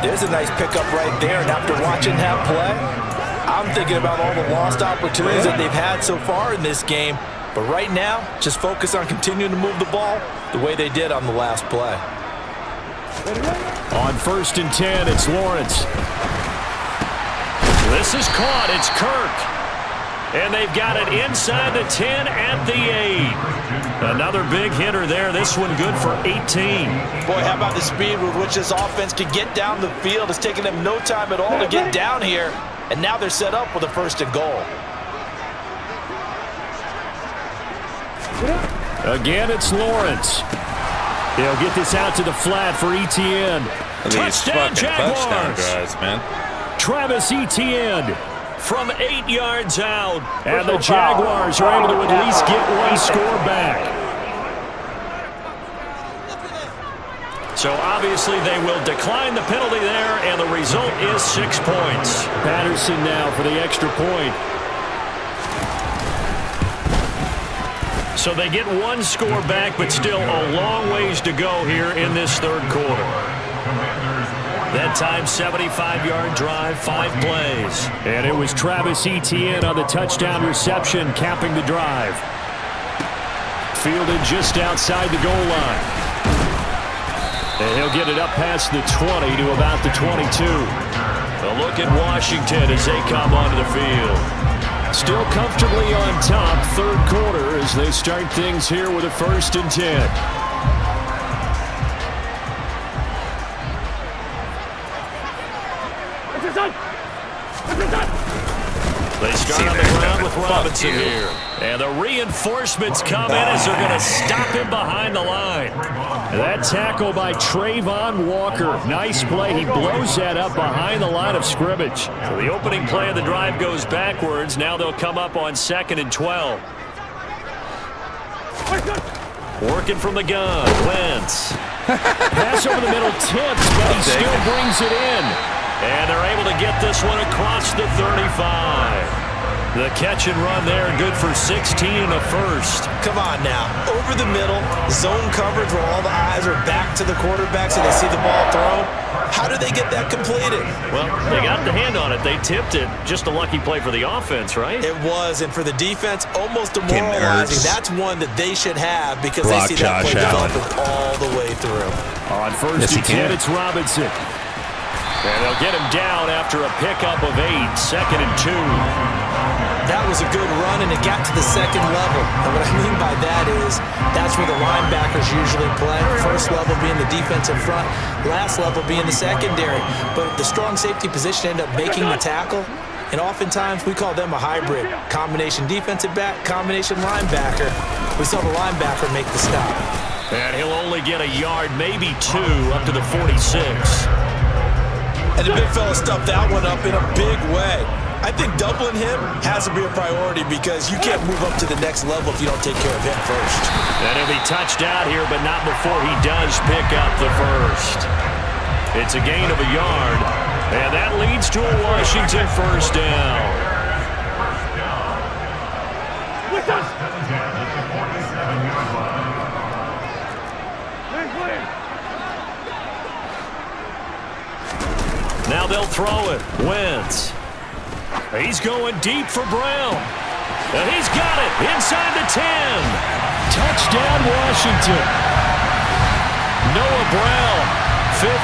There's a nice pickup right there, and after watching that play, I'm thinking about all the lost opportunities that they've had so far in this game. But right now, just focus on continuing to move the ball the way they did on the last play. On 1st and 10, it's Lawrence. This is caught. It's Kirk. And they've got it inside the 10 at the 8. Another big hitter there. This one good for 18. Boy, how about the speed with which this offense could get down the field? It's taken them no time at all to get down here. And now they're set up with a 1st and goal. Again, it's Lawrence. He'll get this out to the flat for ETN. Touchdown, Jaguars. Touchdown drives, man. Travis Etienne from 8 yards out. And the Jaguars are able to at least get one score back. So obviously they will decline the penalty there, and the result is 6 points. Patterson now for the extra point. So they get one score back, but still a long ways to go here in this 3rd quarter. That time, 75-yard drive, 5 plays. And it was Travis Etienne on the touchdown reception, capping the drive. Fielded just outside the goal line. And he'll get it up past the 20 to about the 22. A look at Washington as they come onto the field. Still comfortably on top, 3rd quarter, as they start things here with a 1st and 10. They start on the ground with Robinson here. And the reinforcements come in as they're going to stop him behind the line. That tackle by Trayvon Walker. Nice play. He blows that up behind the line of scrimmage. So the opening play of the drive goes backwards. Now they'll come up on 2nd and 12. Working from the gun. Wentz. Pass over the middle, tips, but he still brings it in. And they're able to get this one across the 35. The catch and run there, good for 16 and a 1st. Come on now. Over the middle, zone coverage where all the eyes are back to the quarterback so they see the ball thrown. How did they get that completed? Well, they got the hand on it. They tipped it. Just a lucky play for the offense, right? It was, and for the defense, almost demoralizing. That's one that they should have because they see that play developing all the way through. On 1st and 10, it's Robinson. And they'll get him down after a pickup of 8, 2nd and 2. That was a good run, and it got to the 2nd level. And what I mean by that is that's where the linebackers usually play. 1st level being the defensive front, last level being the secondary. But the strong safety position ended up making the tackle, and oftentimes we call them a hybrid. Combination defensive back, combination linebacker. We saw the linebacker make the stop. And he'll only get a yard, maybe 2, up to the 46. And the big fella stuffed that one up in a big way. I think doubling him has to be a priority because you can't move up to the next level if you don't take care of him first. And he'll be touched out here, but not before he does pick up the 1st. It's a gain of a yard, and that leads to a Washington 1st down. Now they'll throw it. Wentz. He's going deep for Brown. And he's got it inside the 10. Touchdown, Washington. Noah Brown, 53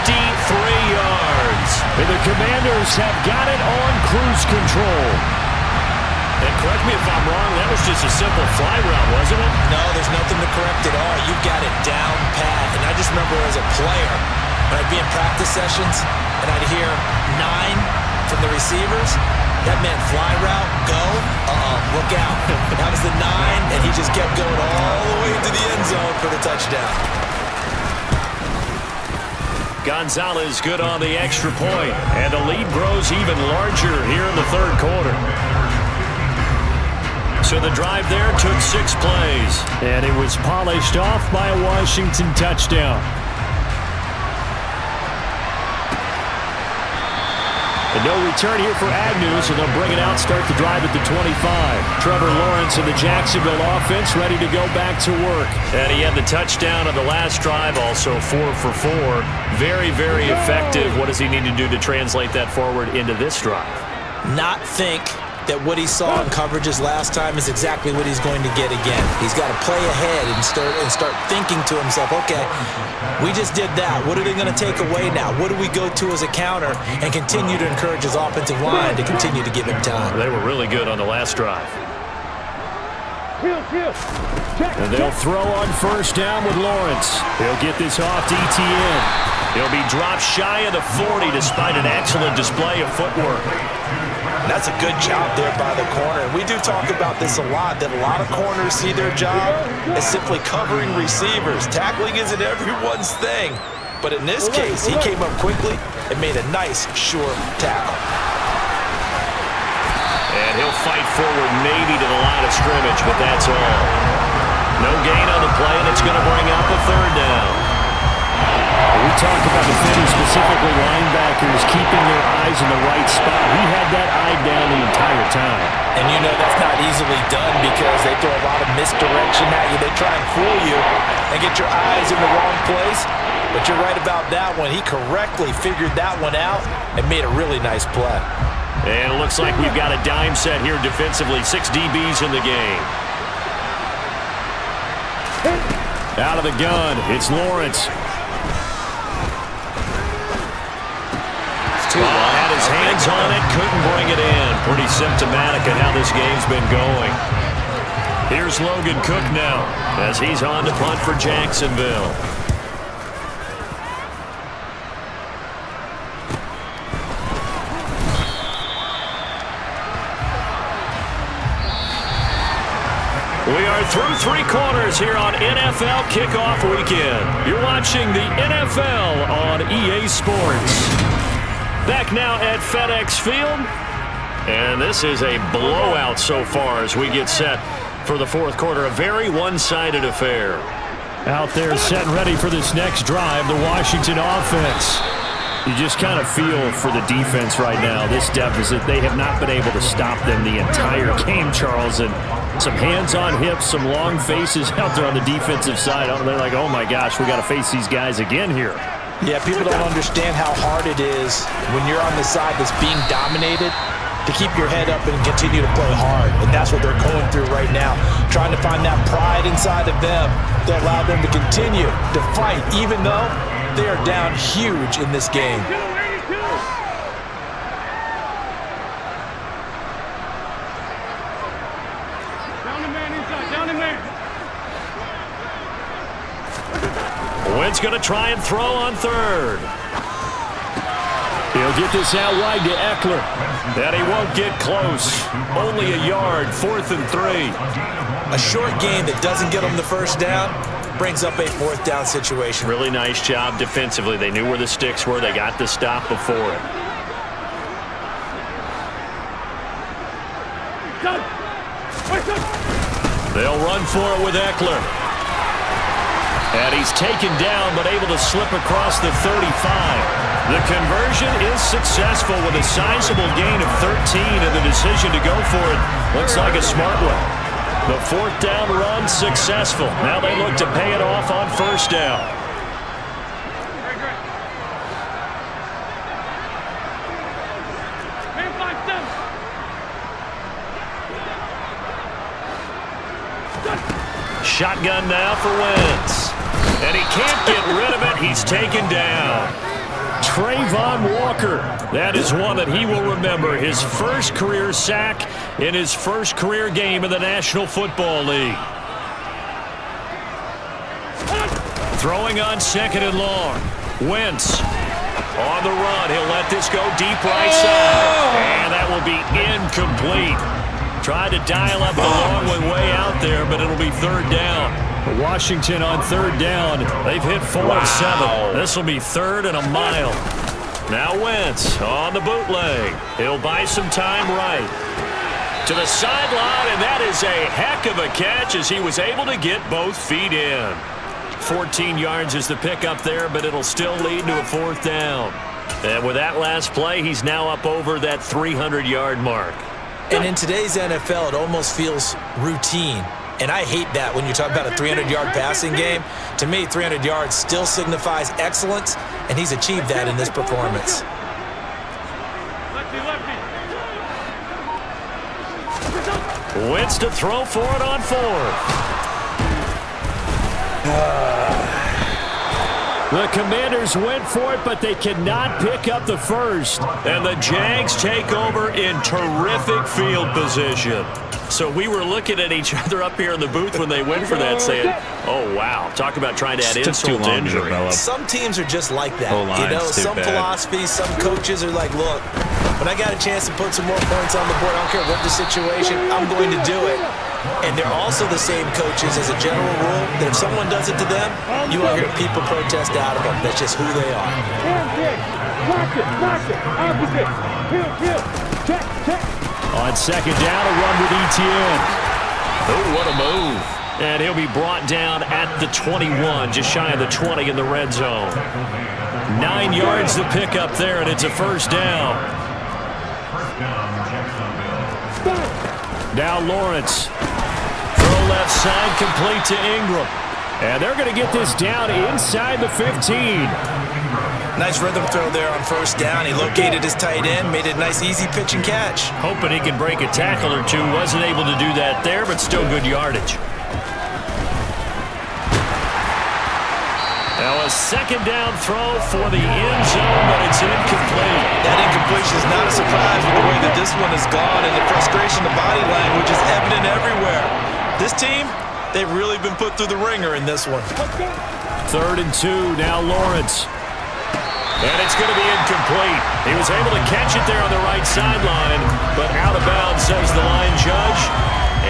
yards. And the Commanders have got it on cruise control. And credit correct me if I'm wrong, that was just a simple fly route, wasn't it? No, there's nothing to correct at all. You got it down pat. And I just remember as a player, when I'd be in practice sessions and I'd hear 9 from the receivers, that meant fly route, go, look out. That was the 9, and he just kept going all the way to the end zone for the touchdown. Gonzalez good on the extra point, and the lead grows even larger here in the third quarter. So the drive there took 6 plays, and it was polished off by a Washington touchdown. And no return here for Agnew, so they'll bring it out, start the drive at the 25. Trevor Lawrence and the Jacksonville offense ready to go back to work. And he had the touchdown on the last drive, also 4 for 4. Very, very effective. What does he need to do to translate that forward into this drive? Not think that what he saw in coverages last time is exactly what he's going to get again. He's got to play ahead and start thinking to himself, okay, we just did that. What are they going to take away now? What do we go to as a counter? And continue to encourage his offensive line to continue to give him time. They were really good on the last drive. And they'll throw on first down with Lawrence. He'll get this off to ETN. He'll be dropped shy of the 40 despite an excellent display of footwork. That's a good job there by the corner. We do talk about this a lot, that a lot of corners see their job as simply covering receivers. Tackling isn't everyone's thing. But in this case, he came up quickly and made a nice, sure tackle. And he'll fight forward maybe to the line of scrimmage, but that's all. No gain on the play, and it's going to bring up a third down. We talk about defending, specifically linebackers, keeping their eyes in the right spot. He had that eye down the entire time. And you know that's not easily done because they throw a lot of misdirection at you. They try and fool you and get your eyes in the wrong place. But you're right about that one. He correctly figured that one out and made a really nice play. And it looks like we've got a dime set here defensively. 6 DBs in the game. Out of the gun, it's Lawrence. Had his hands on it, couldn't bring it in. Pretty symptomatic of how this game's been going. Here's Logan Cook now as he's on to punt for Jacksonville. We are through 3 quarters here on NFL Kickoff Weekend. You're watching the NFL on EA Sports. Back now at FedEx Field. And this is a blowout so far as we get set for the fourth quarter. A very one-sided affair. Out there set and ready for this next drive, the Washington offense. You just kind of feel for the defense right now, this deficit. They have not been able to stop them the entire game, Charles. And some hands on hips, some long faces out there on the defensive side. They're like, oh my gosh, we got to face these guys again here. Yeah, people don't understand how hard it is when you're on the side that's being dominated to keep your head up and continue to play hard. And that's what they're going through right now, trying to find that pride inside of them to allow them to continue to fight, even though they are down huge in this game. Wentz going to try and throw on third. He'll get this out wide to Eckler. And he won't get close. Only a yard, 4th and 3. A short game that doesn't get them the first down brings up a 4th down situation. Really nice job defensively. They knew where the sticks were. They got the stop before it. They'll run for it with Eckler. And he's taken down, but able to slip across the 35. The conversion is successful with a sizable gain of 13, and the decision to go for it looks like a smart one. The 4th down run successful. Now they look to pay it off on first down. Shotgun now for Wentz. And he can't get rid of it. He's taken down. Trayvon Walker. That is one that he will remember. His first career sack in his first career game in the National Football League. Throwing on 2nd and long. Wentz on the run. He'll let this go deep right side. And that will be incomplete. Tried to dial up the long one way out there, but it'll be 3rd down. Washington on 3rd down. They've hit 4 of 7. This will be 3rd and a mile. Now Wentz on the bootleg. He'll buy some time right. To the sideline, and that is a heck of a catch as he was able to get both feet in. 14 yards is the pickup there, but it'll still lead to a 4th down. And with that last play, he's now up over that 300-yard mark. And in today's NFL, it almost feels routine. And I hate that when you talk about a 300-yard passing game. To me, 300 yards still signifies excellence, and he's achieved that in this performance. Wentz to throw for it on 4th. The Commanders went for it, but they cannot pick up the first. And the Jags take over in terrific field position. So we were looking at each other up here in the booth when they went for that saying, oh, wow, talk about trying to add insult to injury. Some teams are just like that. You know, some philosophies, some coaches are like, look, when I got a chance to put some more points on the board, I don't care what the situation, I'm going to do it. And they're also the same coaches as a general rule that if someone does it to them, you will hear people protest out of them. That's just who they are. Lock it, opposite, heel, check. On 2nd down, a run with Etienne. Oh, what a move. And he'll be brought down at the 21, just shy of the 20 in the red zone. 9 yards to pick up there, and it's a 1st down. Now Lawrence. Throw left side, complete to Ingram. And they're going to get this down inside the 15. Nice rhythm throw there on 1st down. He located his tight end, made it a nice easy pitch and catch. Hoping he can break a tackle or two. Wasn't able to do that there, but still good yardage. Now a 2nd down throw for the end zone, but it's incomplete. That incompletion is not a surprise with the way that this one has gone, and the frustration, the body language is evident everywhere. This team, they've really been put through the ringer in this one. 3rd and 2, now Lawrence. And it's going to be incomplete. He was able to catch it there on the right sideline, but out of bounds, says the line judge.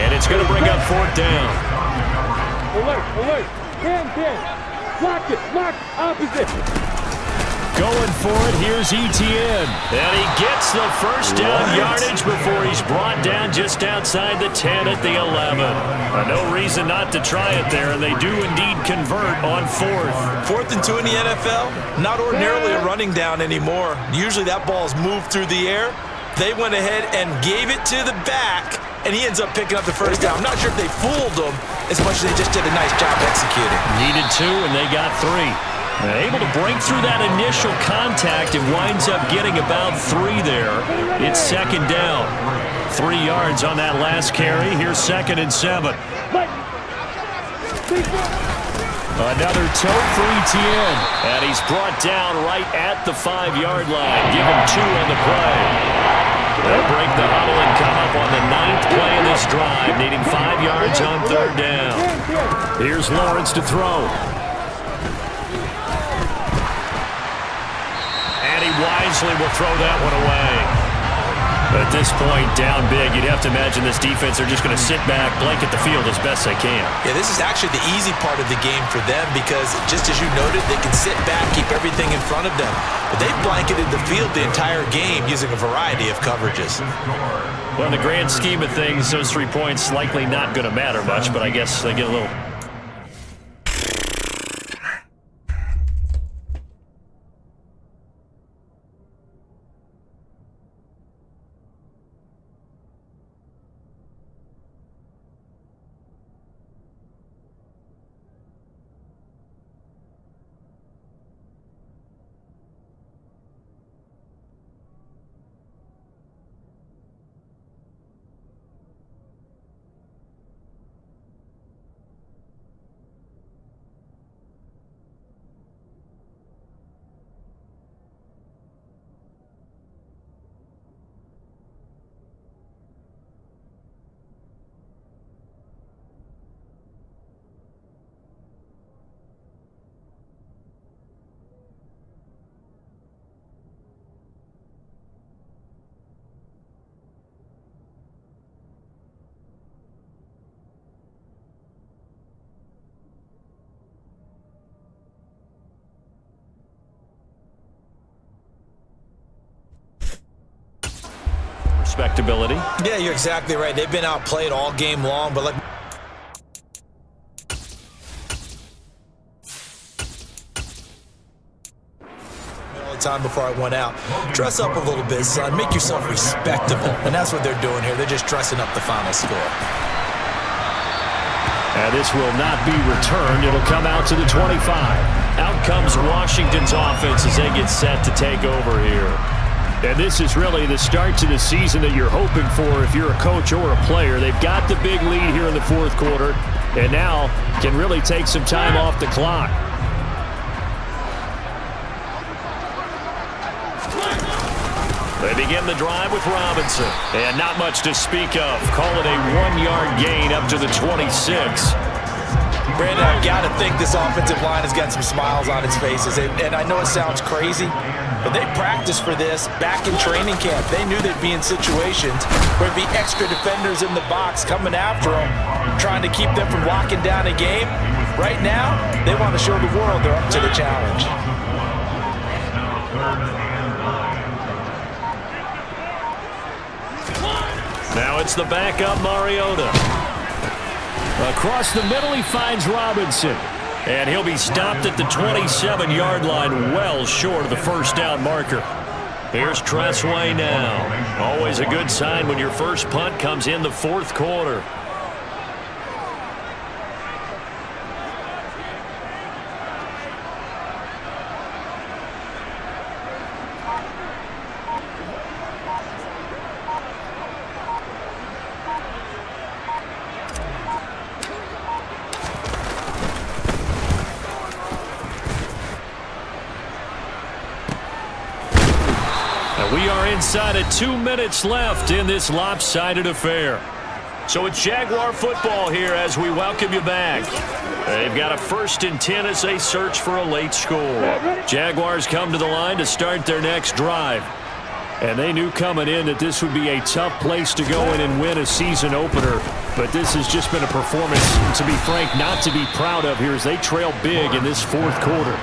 And it's going to bring up 4th down. Alert, 10. Lock it, opposite. Going for it, here's Etienne. And he gets the 1st down yardage before he's brought down just outside the 10 at the 11. No reason not to try it there, and they do indeed convert on 4th. 4th and 2 in the NFL, not ordinarily a running down anymore. Usually that ball's moved through the air. They went ahead and gave it to the back, and he ends up picking up the 1st down. I'm not sure if they fooled him as much as they just did a nice job executing. Needed 2, and they got 3. Able to break through that initial contact and winds up getting about 3 there. It's 2nd down. 3 yards on that last carry. Here's 2nd and 7. Another toe for Etienne. And he's brought down right at the 5-yard line. Give him 2 on the play. They'll break the huddle and come up on the 9th play of this drive, needing 5 yards on 3rd down. Here's Lawrence to throw. And he wisely will throw that one away. At this point, down big, you'd have to imagine this defense are just going to sit back, blanket the field as best they can. Yeah, this is actually the easy part of the game for them because, just as you noted, they can sit back, keep everything in front of them. But they've blanketed the field the entire game using a variety of coverages. Well, in the grand scheme of things, those 3 points likely not going to matter much, but I guess they get a little... respectability. Yeah, you're exactly right. They've been outplayed all game long, but time before I went out. Dress up a little bit, son. Make yourself respectable. And that's what they're doing here. They're just dressing up the final score. And this will not be returned. It'll come out to the 25. Out comes Washington's offense as they get set to take over here. And this is really the start to the season that you're hoping for if you're a coach or a player. They've got the big lead here in the fourth quarter and now can really take some time off the clock. They begin the drive with Robinson. And not much to speak of. Call it a 1-yard gain up to the 26. Brandon, I've got to think this offensive line has got some smiles on its faces. And I know it sounds crazy, but they practiced for this back in training camp. They knew they'd be in situations where there'd be extra defenders in the box coming after them, trying to keep them from locking down a game. Right now, they want to show the world they're up to the challenge. Now it's the backup Mariota. Across the middle, he finds Robinson. And he'll be stopped at the 27-yard line, well short of the first down marker. Here's Tressway now. Always a good sign when your first punt comes in the fourth quarter. We are inside of 2 minutes left in this lopsided affair. So it's Jaguar football here as we welcome you back. They've got a 1st and 10 as they search for a late score. Jaguars come to the line to start their next drive. And they knew coming in that this would be a tough place to go in and win a season opener. But this has just been a performance, to be frank, not to be proud of here as they trail big in this fourth quarter.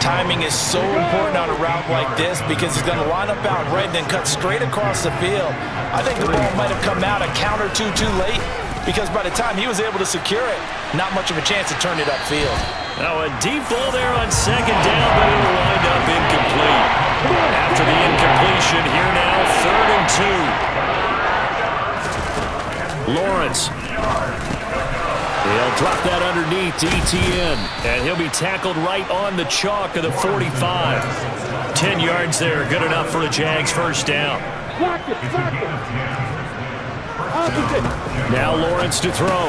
Timing is so important on a route like this because he's going to line up out right and then cut straight across the field. I think the ball might have come out a count or two too late because by the time he was able to secure it, not much of a chance to turn it upfield. Now a deep ball there on second down, but it'll wind up incomplete. After the incompletion, here now, 3rd and 2. Lawrence. He'll drop that underneath to ETN, and he'll be tackled right on the chalk of the 45. 10 yards there, good enough for a Jags first down. Now Lawrence to throw.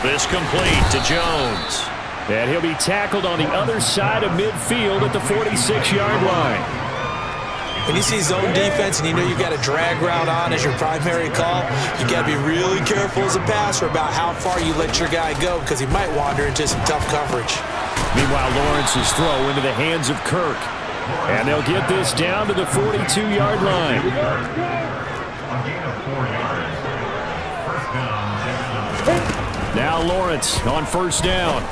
This complete to Jones. And he'll be tackled on the other side of midfield at the 46-yard line. When you see zone defense and you know you've got a drag route on as your primary call, you got to be really careful as a passer about how far you let your guy go because he might wander into some tough coverage. Meanwhile, Lawrence's throw into the hands of Kirk. And they'll get this down to the 42-yard line. Now Lawrence on first down.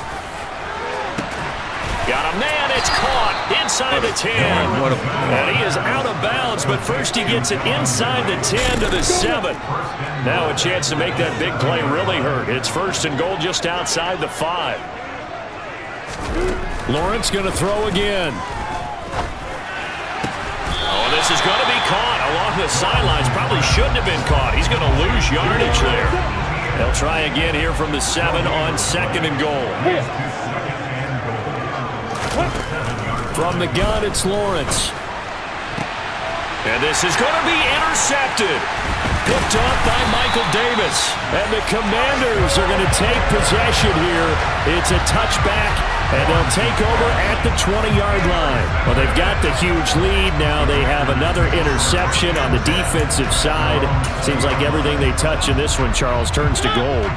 Got a man, it's caught inside the 10. And he is out of bounds, but first he gets it inside the 10 to the 7. Now a chance to make that big play really hurt. It's 1st and goal just outside the 5. Lawrence going to throw again. Oh, this is going to be caught along the sidelines. Probably shouldn't have been caught. He's going to lose yardage there. They'll try again here from the 7 on 2nd and goal. From the gun, it's Lawrence. And this is going to be intercepted. Picked up by Michael Davis. And the Commanders are going to take possession here. It's a touchback, and they'll take over at the 20-yard line. Well, they've got the huge lead. Now they have another interception on the defensive side. Seems like everything they touch in this one, Charles, turns to gold.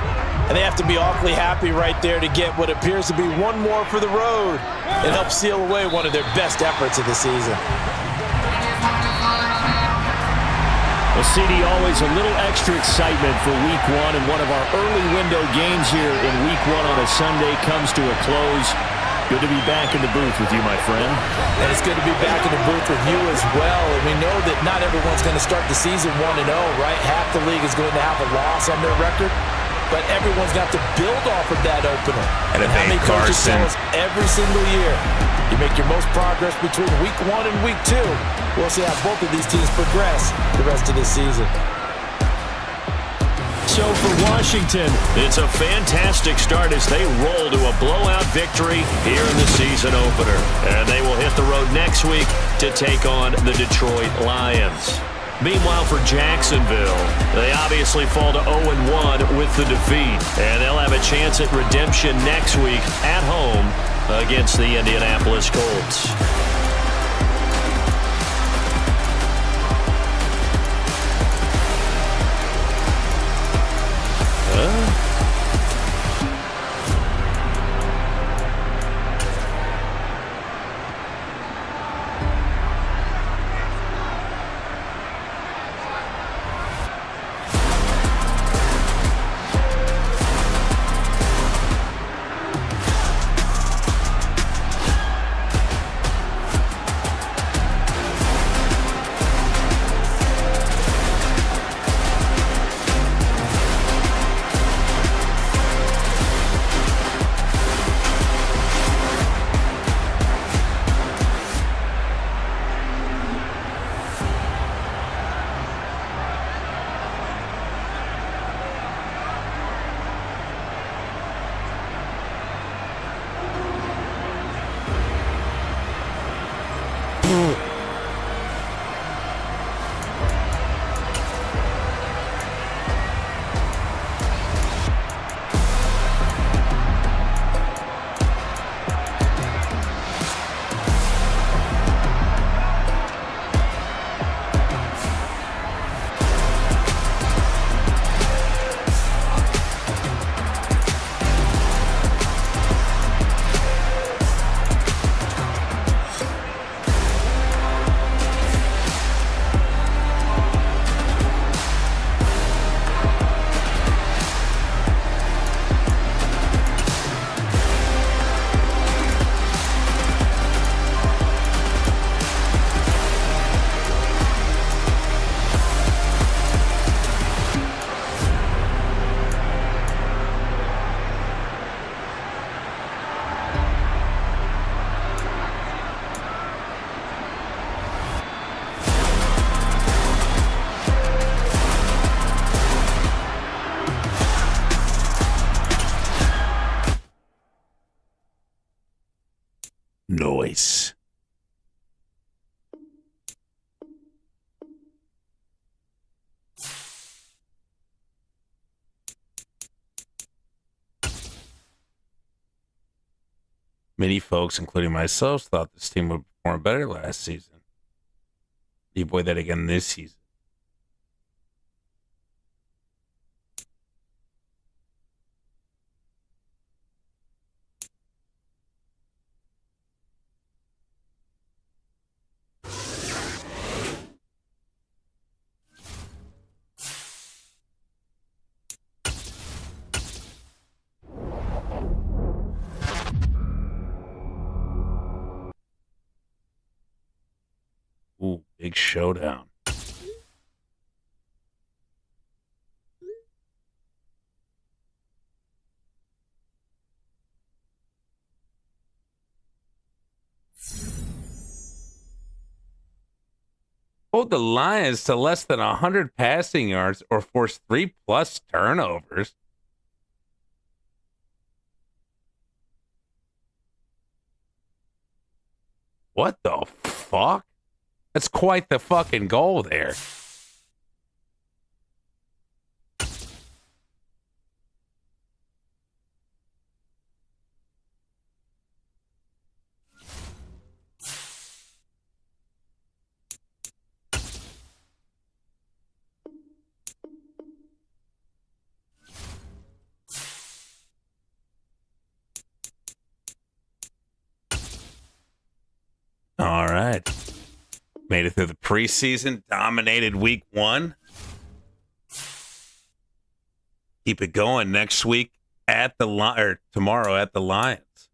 And they have to be awfully happy right there to get what appears to be one more for the road. It helps seal away one of their best efforts of the season. Well, CD, always a little extra excitement for Week 1, and one of our early window games here in Week 1 on a Sunday comes to a close. Good to be back in the booth with you, my friend. And it's good to be back in the booth with you as well. And we know that not everyone's going to start the season 1-0, right? Half the league is going to have a loss on their record. But everyone's got to build off of that opener. And how many coaches Carson. tell us every single year, you make your most progress between week 1 and week 2. We'll see how both of these teams progress the rest of this season. So for Washington, it's a fantastic start as they roll to a blowout victory here in the season opener. And they will hit the road next week to take on the Detroit Lions. Meanwhile, for Jacksonville, they obviously fall to 0-1 with the defeat. And they'll have a chance at redemption next week at home against the Indianapolis Colts. Noise. Many folks, including myself, thought this team would perform better last season. You avoid that again this season. Ooh, big showdown. Hold the Lions to less than 100 passing yards or force 3+ turnovers. What the fuck? That's quite the fucking goal there. All right. Made it through the preseason, dominated week 1. Keep it going next week at the tomorrow at the Lions.